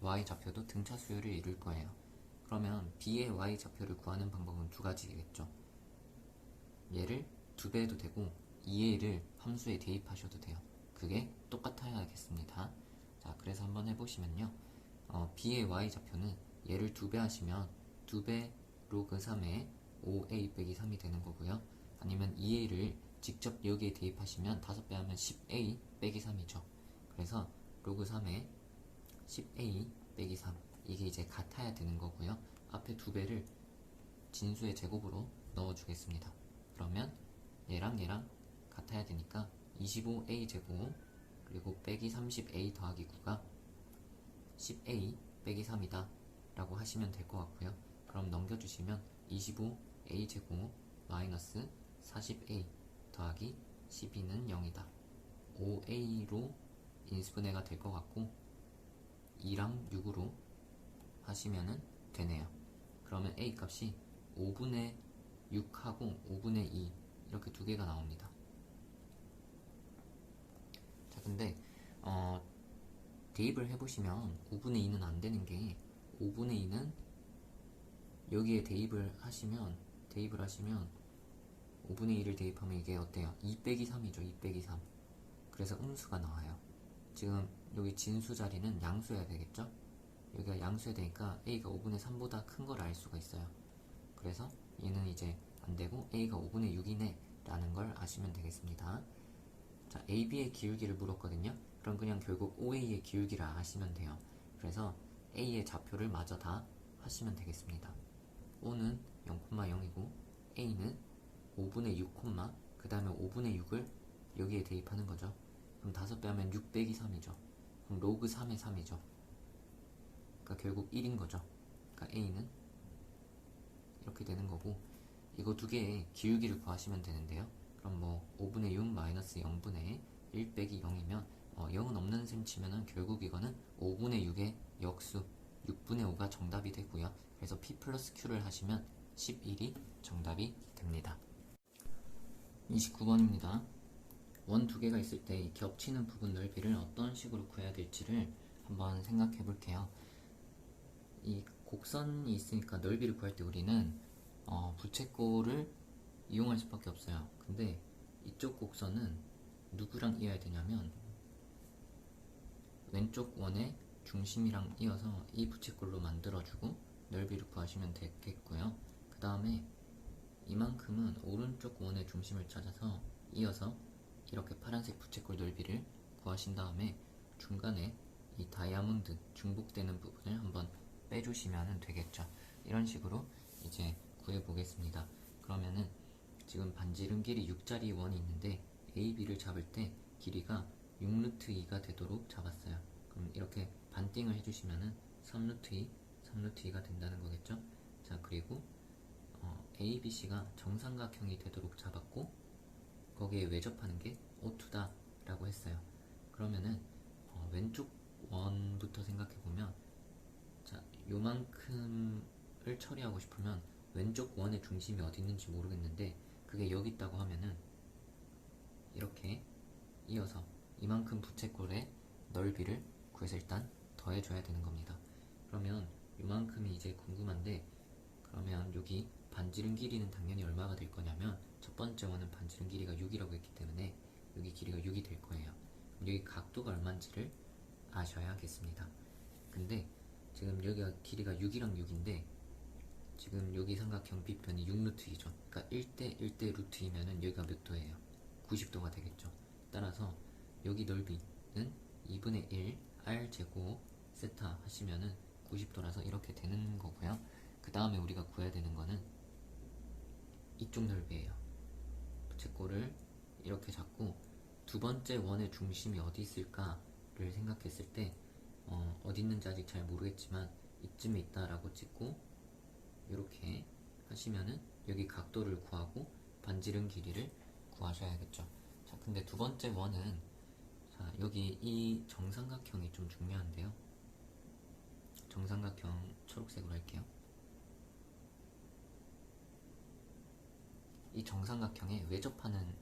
y좌표도 등차 수열을 이룰 거예요. 그러면 b의 y좌표를 구하는 방법은 두 가지겠죠. 얘를 2배 해도 되고 2a를 함수에 대입하셔도 돼요. 그게 똑같아야겠습니다. 자, 그래서 한번 해보시면요. b의 y좌표는 얘를 2배 하시면 2배 로그 3의 5a 빼기 3이 되는 거고요. 아니면 2a를 직접 여기에 대입하시면 5배 하면 10a 빼기 3이죠. 그래서 로그 3의 10a 빼기 3 이게 이제 같아야 되는 거고요. 앞에 2배를 진수의 제곱으로 넣어주겠습니다. 그러면 얘랑 같아야 되니까 25a 제곱 그리고 빼기 30a 더하기 9가 10a 빼기 3이다 라고 하시면 될 것 같고요. 그럼 넘겨주시면 25a 제곱 마이너스 40a 더하기 12는 0이다. 5a로 인수분해가 될 것 같고 2랑 6으로 하시면은 되네요. 그러면 a 값이 5분의 6하고 5분의 2 이렇게 두 개가 나옵니다. 자, 근데 대입을 해보시면 5분의 2는 안 되는 게 5분의 2는 여기에 대입을 하시면 5분의 2를 대입하면 이게 어때요? 2 빼기 3이죠. 2 빼기 3. 그래서 음수가 나와요. 지금 여기 진수 자리는 양수여야 되겠죠? 여기가 양수여야 되니까 a가 5분의 3보다 큰 걸 알 수가 있어요. 그래서 얘는 이제 안되고 a가 5분의 6이네 라는 걸 아시면 되겠습니다. 자, AB의 기울기를 물었거든요. 그럼 그냥 결국 OA의 기울기를 아시면 돼요. 그래서 a의 좌표를 마저 다 하시면 되겠습니다. O는 0,0이고 a는 5분의 6, 그 다음에 5분의 6을 여기에 대입하는 거죠. 그럼 5배 하면 6 빼기 3이죠. 그럼 로그 3의 3이죠. 그러니까 결국 1인 거죠. 그러니까 a는 이렇게 되는 거고, 이거 두 개의 기울기를 구하시면 되는데요. 그럼 뭐 5분의 6 마이너스 0분의 1 빼기 0이면 0은 없는 셈 치면은 결국 이거는 5분의 6의 역수 6분의 5가 정답이 되고요. 그래서 P 플러스 Q를 하시면 11이 정답이 됩니다. 29번입니다. 원 두 개가 있을 때 겹치는 부분 넓이를 어떤 식으로 구해야 될지를 한번 생각해 볼게요. 이 곡선이 있으니까 넓이를 구할 때 우리는 부채꼴을 이용할 수밖에 없어요. 근데 이쪽 곡선은 누구랑 이어야 되냐면 왼쪽 원의 중심이랑 이어서 이 부채꼴로 만들어주고 넓이를 구하시면 되겠고요. 그 다음에 이만큼은 오른쪽 원의 중심을 찾아서 이어서 이렇게 파란색 부채꼴 넓이를 구하신 다음에 중간에 이 다이아몬드 중복되는 부분을 한번 빼주시면 되겠죠. 이런 식으로 이제 구해보겠습니다. 그러면은 지금 반지름 길이 6짜리 원이 있는데 AB를 잡을 때 길이가 6루트 2가 되도록 잡았어요. 그럼 이렇게 반띵을 해주시면은 3루트 2, 3루트 2가 된다는 거겠죠. 자, 그리고 ABC가 정삼각형이 되도록 잡았고 거기에 외접하는 게 O2다 라고 했어요. 그러면은 왼쪽 원부터 생각해보면, 자, 요만큼을 처리하고 싶으면 왼쪽 원의 중심이 어디 있는지 모르겠는데 그게 여기 있다고 하면은 이렇게 이어서 이만큼 부채꼴의 넓이를 구해서 일단 더해줘야 되는 겁니다. 그러면 요만큼이 이제 궁금한데, 그러면 여기 반지름 길이는 당연히 얼마가 될 거냐면 첫 번째 원은 반지름 길이가 6이라고 했기 때문에 여기 길이가 6이 될 거예요. 여기 각도가 얼마인지를 아셔야겠습니다. 근데 지금 여기가 길이가 6이랑 6인데 지금 여기 삼각형 B편이 6루트 2죠. 그러니까 1대 1대 루트 2면은 여기가 몇 도예요? 90도가 되겠죠. 따라서 여기 넓이는 2분의 1 R제곱 세타 하시면은 90도라서 이렇게 되는 거고요. 그 다음에 우리가 구해야 되는 거는 이쪽 넓이에요. 부채꼴을 이렇게 잡고 두 번째 원의 중심이 어디 있을까를 생각했을 때 어디 있는지 아직 잘 모르겠지만 이쯤에 있다라고 찍고 이렇게 하시면은 여기 각도를 구하고 반지름 길이를 구하셔야겠죠. 자, 근데 두 번째 원은, 자, 여기 이 정삼각형이 좀 중요한데요. 정삼각형 초록색으로 할게요. 이 정삼각형에 외접하는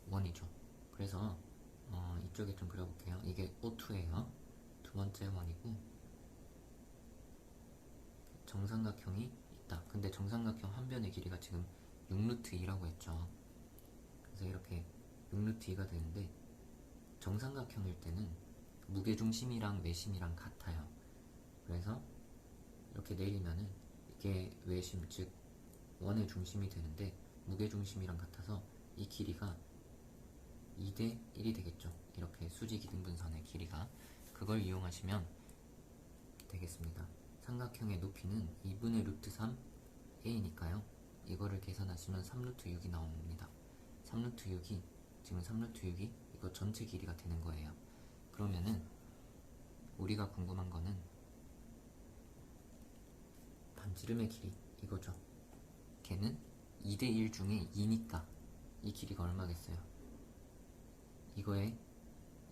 원이죠. 그래서 이쪽에 좀 그려볼게요. 이게 O2예요. 두 번째 원이고 정삼각형이 있다. 근데 정삼각형 한 변의 길이가 지금 6루트 2라고 했죠. 그래서 이렇게 6루트 2가 되는데 정삼각형일 때는 무게중심이랑 외심이랑 같아요. 그래서 이렇게 내리면은 이게 외심, 즉 원의 중심이 되는데 무게중심이랑 같아서 이 길이가 2대 1이 되겠죠. 이렇게 수직이등분선의 길이가, 그걸 이용하시면 되겠습니다. 삼각형의 높이는 2분의 루트 3 a니까요. 이거를 계산하시면 3루트 6이 나옵니다. 3루트 6이 지금 3루트 6이 이거 전체 길이가 되는 거예요. 그러면은 우리가 궁금한 거는 반지름의 길이 이거죠. 걔는 2대 1 중에 2니까 이 길이가 얼마겠어요? 이거의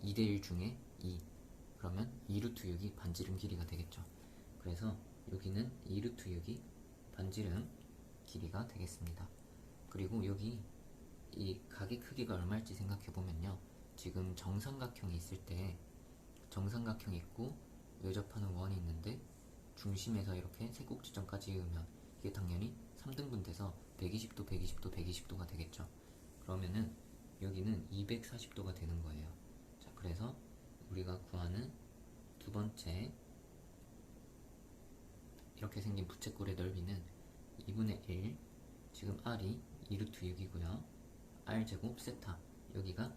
2대 1 중에 2. 그러면 2루트 6이 반지름 길이가 되겠죠. 그래서 여기는 2루트 6이 반지름 길이가 되겠습니다. 그리고 여기 이 각의 크기가 얼마일지 생각해보면요. 지금 정삼각형이 있을 때 정삼각형이 있고 외접하는 원이 있는데 중심에서 이렇게 세 꼭지점까지 이으면 이게 당연히 3등분 돼서 120도, 120도, 120도가 되겠죠. 그러면은 여기는 240도가 되는 거예요. 자, 그래서 우리가 구하는 두 번째 이렇게 생긴 부채꼴의 넓이는 2분의 1, 지금 R이 2루트 6이고요. R제곱 세타, 여기가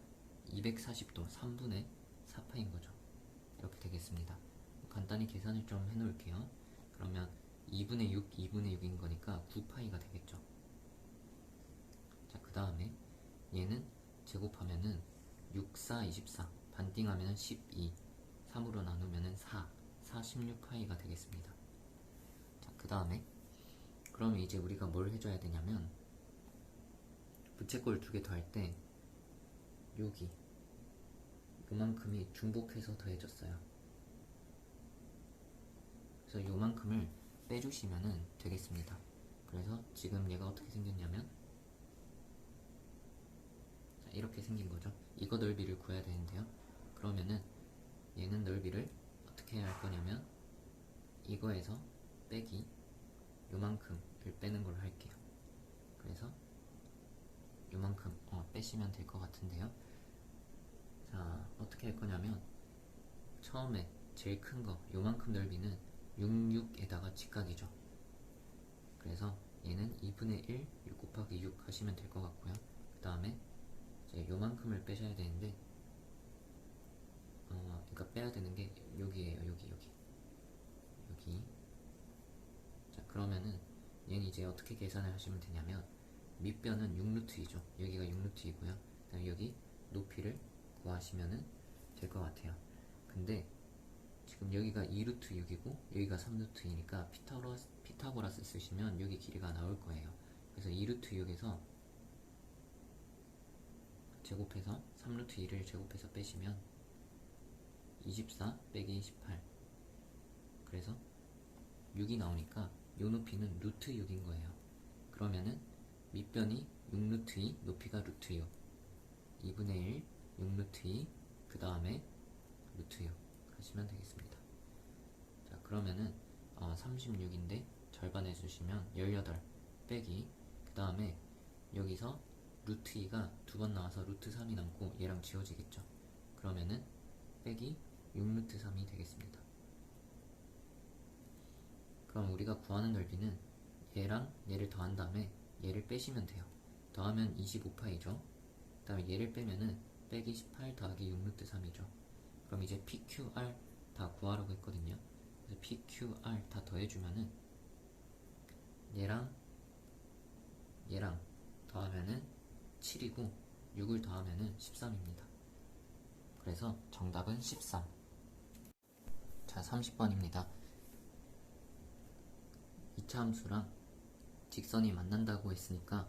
240도, 3분의 4파인 거죠. 이렇게 되겠습니다. 간단히 계산을 좀 해놓을게요. 그러면 2분의 6, 2분의 6인 거니까 9파이가 되겠죠. 자, 그 다음에 얘는 제곱하면은 6, 4, 24, 반띵하면은 12, 3으로 나누면은 4, 16파이가 되겠습니다. 자, 그 다음에 그러면 이제 우리가 뭘 해줘야 되냐면 부채꼴 두 개 더할 때 여기 요만큼이 중복해서 더해졌어요. 그래서 요만큼을 빼주시면 되겠습니다. 그래서 지금 얘가 어떻게 생겼냐면 자, 이렇게 생긴 거죠. 이거 넓이를 구해야 되는데요. 그러면은 얘는 넓이를 어떻게 해야 할 거냐면 이거에서 빼기 요만큼을 빼는 걸로 할게요. 그래서 요만큼 빼시면 될 것 같은데요. 자, 어떻게 할 거냐면 처음에 제일 큰 거 요만큼 넓이는 66에다가 직각이죠. 그래서 얘는 2분의 1, 6 곱하기 6 하시면 될 것 같고요. 그 다음에 이제 요만큼을 빼셔야 되는데 그러니까 빼야 되는 게 여기에요. 여기. 자, 그러면은 얘는 이제 어떻게 계산을 하시면 되냐면 밑변은 6루트이죠. 여기가 6루트이고요. 그 다음에 여기 높이를 구하시면은 될 것 같아요. 근데 지금 여기가 2루트 6이고 여기가 3루트이니까 피타고라스 쓰시면 여기 길이가 나올 거예요. 그래서 2루트 6에서 제곱해서 3루트 2를 제곱해서 빼시면 24 빼기 18, 그래서 6이 나오니까 요 높이는 루트 6인 거예요. 그러면은 밑변이 6루트 2, 높이가 루트 6, 2분의 1, 6루트 2, 그 다음에 루트 6 하시면 되겠습니다. 자, 그러면은 36인데 절반 해주시면 18 빼기, 그 다음에 여기서 루트 2가 두 번 나와서 루트 3이 남고 얘랑 지워지겠죠. 그러면은 빼기 6루트 3이 되겠습니다. 그럼 우리가 구하는 넓이는 얘랑 얘를 더한 다음에 얘를 빼시면 돼요. 더하면 25파이죠. 그 다음에 얘를 빼면은 빼기 18 더하기 6루트 3이죠. 그럼 이제 PQR 다 구하라고 했거든요. 그래서 PQR 다 더해주면은 얘랑 더하면은 7이고 6을 더하면은 13입니다. 그래서 정답은 13. 자, 30번입니다. 이차함수랑 직선이 만난다고 했으니까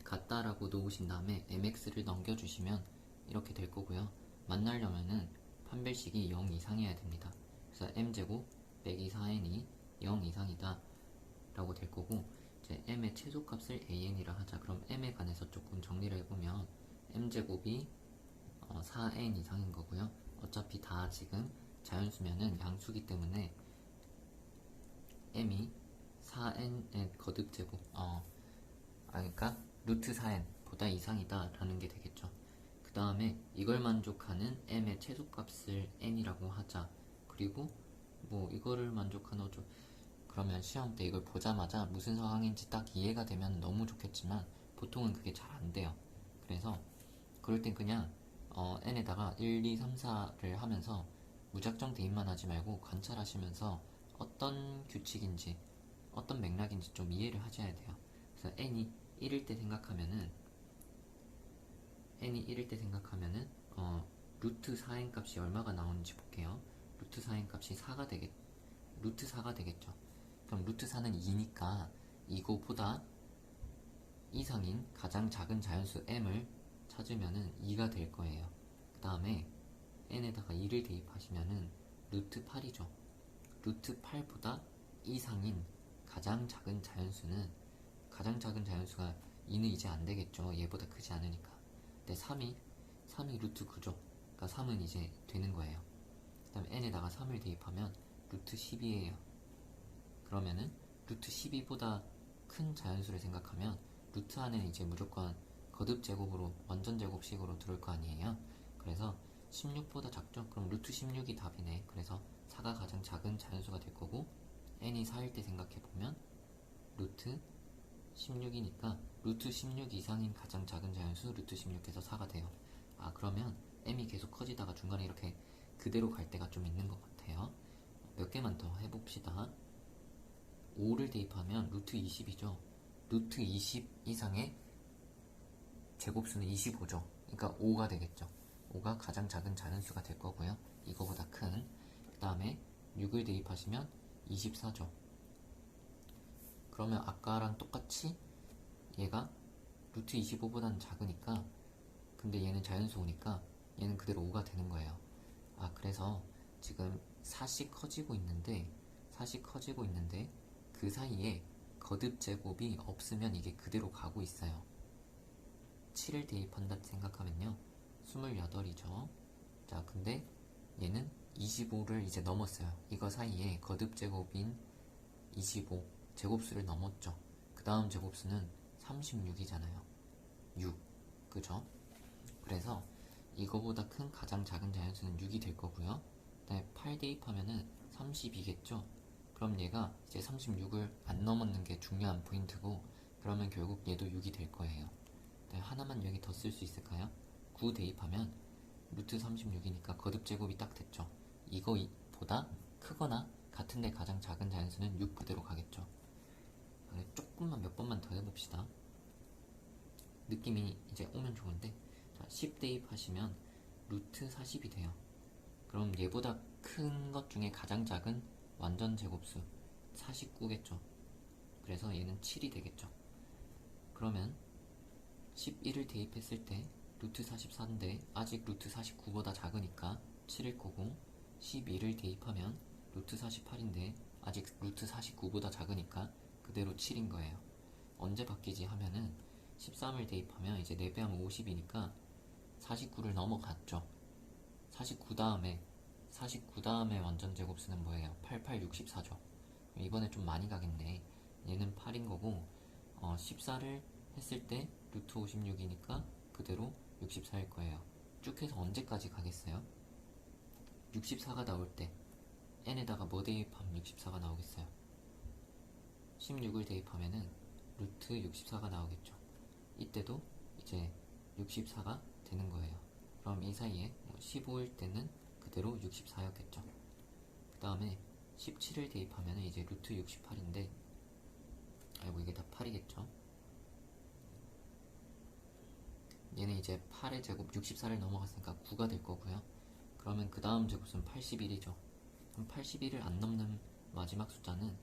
같다라고 놓으신 다음에 mx를 넘겨주시면 이렇게 될 거고요. 만나려면은 판별식이 0 이상이어야 됩니다. 그래서 m제곱 빼기 4n이 0 이상이다 라고 될 거고, 이제 m의 최소값을 an이라 하자. 그럼 m에 관해서 조금 정리를 해보면 m제곱이 4n 이상인 거고요. 어차피 다 지금 자연수면은 양수기 때문에 m이 4n의 거듭제곱 그러니까 루트 4n 보다 이상이다 라는 게 되겠죠. 그 다음에 이걸 만족하는 m의 최소값을 n이라고 하자. 그리고 뭐 이거를 만족하는 그러면 시험 때 이걸 보자마자 무슨 상황인지 딱 이해가 되면 너무 좋겠지만 보통은 그게 잘 안 돼요. 그래서 그럴 땐 그냥 n에다가 1, 2, 3, 4를 하면서 무작정 대입만 하지 말고 관찰하시면서 어떤 규칙인지 어떤 맥락인지 좀 이해를 하셔야 돼요. 그래서 n이 1일 때 생각하면은 루트 4n 값이 얼마가 나오는지 볼게요. 루트 4n 값이 루트 4가 되겠죠. 그럼 루트 4는 2니까 이거보다 이상인 가장 작은 자연수 m을 찾으면은 2가 될 거예요. 그 다음에 n에다가 2를 대입하시면은 루트 8이죠. 루트 8보다 이상인 가장 작은 자연수가 2는 이제 안 되겠죠. 얘보다 크지 않으니까. 근데 3이 루트 9죠. 그러니까 3은 이제 되는 거예요. 그 다음에 n에다가 3을 대입하면 루트 10이에요. 그러면은 루트 12보다 큰 자연수를 생각하면 루트 안에는 이제 무조건 거듭 제곱으로 원전 제곱식으로 들어올 거 아니에요. 그래서 16보다 작죠? 그럼 루트 16이 답이네. 그래서 4가 가장 작은 자연수가 될 거고, n이 4일 때 생각해보면 루트 16이니까 루트 16 이상인 가장 작은 자연수 루트 16에서 4가 돼요. 그러면 m이 계속 커지다가 중간에 이렇게 그대로 갈 때가 좀 있는 것 같아요. 몇 개만 더 해봅시다. 5를 대입하면 루트 20이죠. 루트 20 이상의 제곱수는 25죠. 그러니까 5가 되겠죠. 5가 가장 작은 자연수가 될 거고요. 이거보다 큰. 그 다음에 6을 대입하시면 24죠. 그러면 아까랑 똑같이 얘가 루트 25보다는 작으니까, 근데 얘는 자연수니까 얘는 그대로 5가 되는 거예요. 그래서 지금 4씩 커지고 있는데 그 사이에 거듭 제곱이 없으면 이게 그대로 가고 있어요. 7을 대입한다 생각하면요 28이죠. 자, 근데 얘는 25를 이제 넘었어요. 이거 사이에 거듭 제곱인 25 제곱수를 넘었죠. 그 다음 제곱수는 36이잖아요. 6, 그죠? 그래서 이거보다 큰 가장 작은 자연수는 6이 될 거고요. 그 다음에 8 대입하면은 32겠죠? 그럼 얘가 이제 36을 안 넘었는 게 중요한 포인트고, 그러면 결국 얘도 6이 될 거예요. 하나만 여기 더 쓸 수 있을까요? 9 대입하면 루트 36이니까 거듭 제곱이 딱 됐죠. 이거보다 크거나 같은데 가장 작은 자연수는 6 그대로 가겠죠. 조금만 몇 번만 더 해봅시다. 느낌이 이제 오면 좋은데, 자, 10 대입하시면 루트 40이 돼요. 그럼 얘보다 큰 것 중에 가장 작은 완전 제곱수 49겠죠. 그래서 얘는 7이 되겠죠. 그러면 11을 대입했을 때 루트 44인데 아직 루트 49보다 작으니까 7일 거고, 12를 대입하면 루트 48인데 아직 루트 49보다 작으니까 그대로 7인 거예요. 언제 바뀌지 하면은 13을 대입하면 이제 4배하면 50이니까 49를 넘어갔죠. 49 다음에 완전 제곱수는 뭐예요? 88, 64죠. 이번에 좀 많이 가겠네. 얘는 8인 거고, 14를 했을 때 루트 56이니까 그대로 64일 거예요. 쭉 해서 언제까지 가겠어요? 64가 나올 때 n에다가 뭐 대입하면 64가 나오겠어요? 16을 대입하면은 루트 64가 나오겠죠. 이때도 이제 64가 되는 거예요. 그럼 이 사이에 15일 때는 그대로 64였겠죠. 그 다음에 17을 대입하면 이제 루트 68인데, 아이고 이게 다 8이겠죠. 얘는 이제 8의 제곱 64를 넘어갔으니까 9가 될 거고요. 그러면 그 다음 제곱은 81이죠. 그럼 81을 안 넘는 마지막 숫자는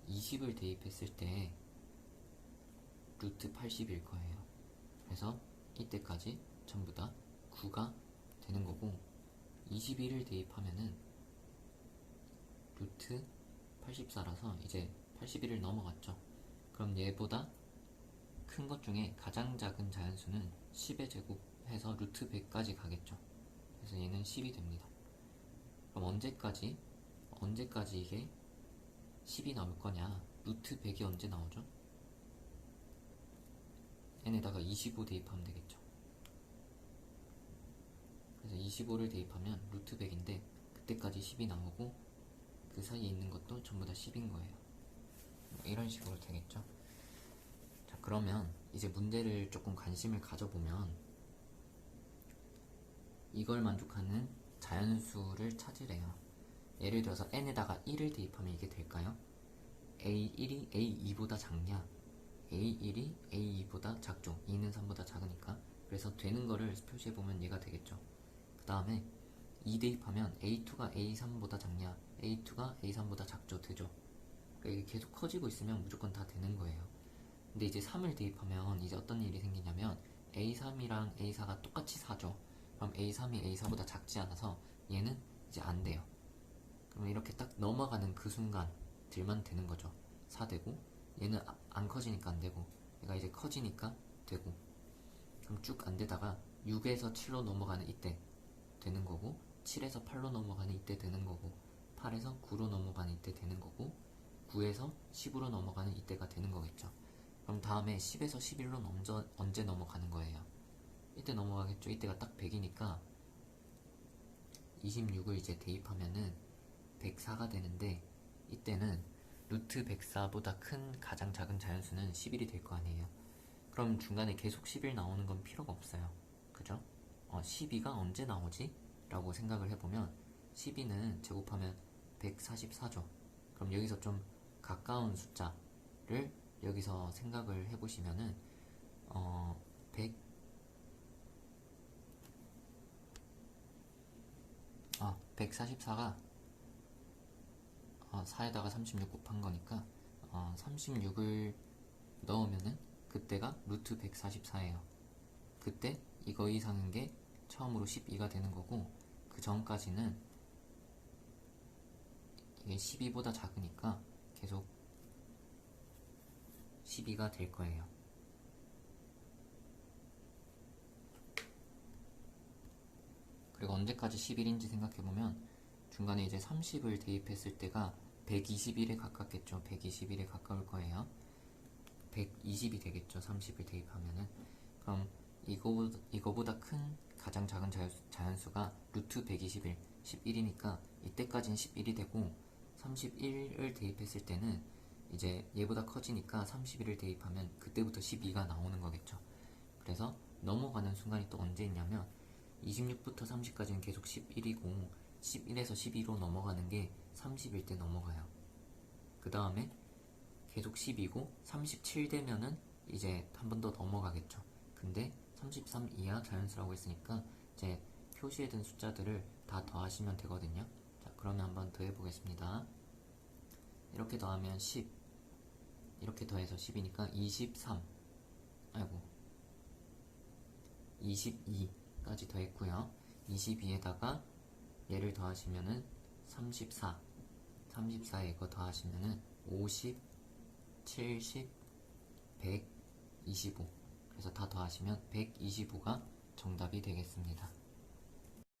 20을 대입했을 때 루트 80일 거예요. 그래서 이때까지 전부 다 9가 되는 거고, 21을 대입하면은 루트 84라서 이제 81을 넘어갔죠. 그럼 얘보다 큰 것 중에 가장 작은 자연수는 10의 제곱해서 루트 100까지 가겠죠. 그래서 얘는 10이 됩니다. 그럼 언제까지 이게 10이 나올 거냐? 루트 100이 언제 나오죠? n에다가 25 대입하면 되겠죠. 그래서 25를 대입하면 루트 100인데 그때까지 10이 나오고, 그 사이에 있는 것도 전부 다 10인 거예요. 이런 식으로 되겠죠. 자, 그러면 이제 문제를 조금 관심을 가져보면 이걸 만족하는 자연수를 찾으래요. 예를 들어서 n에다가 1을 대입하면 이게 될까요? a1이 a2보다 작냐? a1이 a2보다 작죠. 2는 3보다 작으니까. 그래서 되는 거를 표시해보면 얘가 되겠죠. 그 다음에 2 대입하면 a2가 a3보다 작냐? a2가 a3보다 작죠. 되죠. 그러니까 이게 계속 커지고 있으면 무조건 다 되는 거예요. 근데 이제 3을 대입하면 이제 어떤 일이 생기냐면 a3이랑 a4가 똑같이 4죠. 그럼 a3이 a4보다 작지 않아서 얘는 이제 안 돼요. 그럼 이렇게 딱 넘어가는 그 순간들만 되는 거죠. 4 되고, 얘는 안 커지니까 안 되고, 얘가 이제 커지니까 되고, 그럼 쭉 안 되다가 6에서 7로 넘어가는 이때 되는 거고, 7에서 8로 넘어가는 이때 되는 거고, 8에서 9로 넘어가는 이때 되는 거고, 9에서 10으로 넘어가는 이때가 되는 거겠죠. 그럼 다음에 10에서 11로 언제 넘어가는 거예요? 이때 넘어가겠죠. 이때가 딱 100이니까 26을 이제 대입하면은 104가 되는데, 이때는 루트 104보다 큰 가장 작은 자연수는 11이 될 거 아니에요. 그럼 중간에 계속 11 나오는 건 필요가 없어요. 그죠? 12가 언제 나오지? 라고 생각을 해보면 12는 제곱하면 144죠. 그럼 여기서 좀 가까운 숫자를 여기서 생각을 해보시면은 100 144가 4에다가 36 곱한 거니까 36을 넣으면은 그때가 루트 144예요. 그때 이거 이상인 게 처음으로 12가 되는 거고, 그 전까지는 이게 12보다 작으니까 계속 12가 될 거예요. 그리고 언제까지 11인지 생각해보면 중간에 이제 30을 대입했을 때가 121에 가깝겠죠. 121에 가까울 거예요. 120이 되겠죠. 30을 대입하면은. 그럼 이거보다 큰 가장 작은 자연수가 루트 121, 11이니까 이때까지는 11이 되고, 31을 대입했을 때는 이제 얘보다 커지니까 31을 대입하면 그때부터 12가 나오는 거겠죠. 그래서 넘어가는 순간이 또 언제 있냐면 26부터 30까지는 계속 11이고 11에서 12로 넘어가는 게 30일 때 넘어가요. 그 다음에 계속 10이고 37 되면은 이제 한 번 더 넘어가겠죠. 근데 33 이하 자연수라고 했으니까 이제 표시에 든 숫자들을 다 더하시면 되거든요. 자, 그러면 한번 더 해보겠습니다. 이렇게 더하면 10, 이렇게 더해서 10이니까 23, 아이고 22까지 더했고요. 22에다가 얘를 더하시면은 34, 34에 이거 더하시면은 50, 70, 125. 그래서 다 더하시면 125가 정답이 되겠습니다.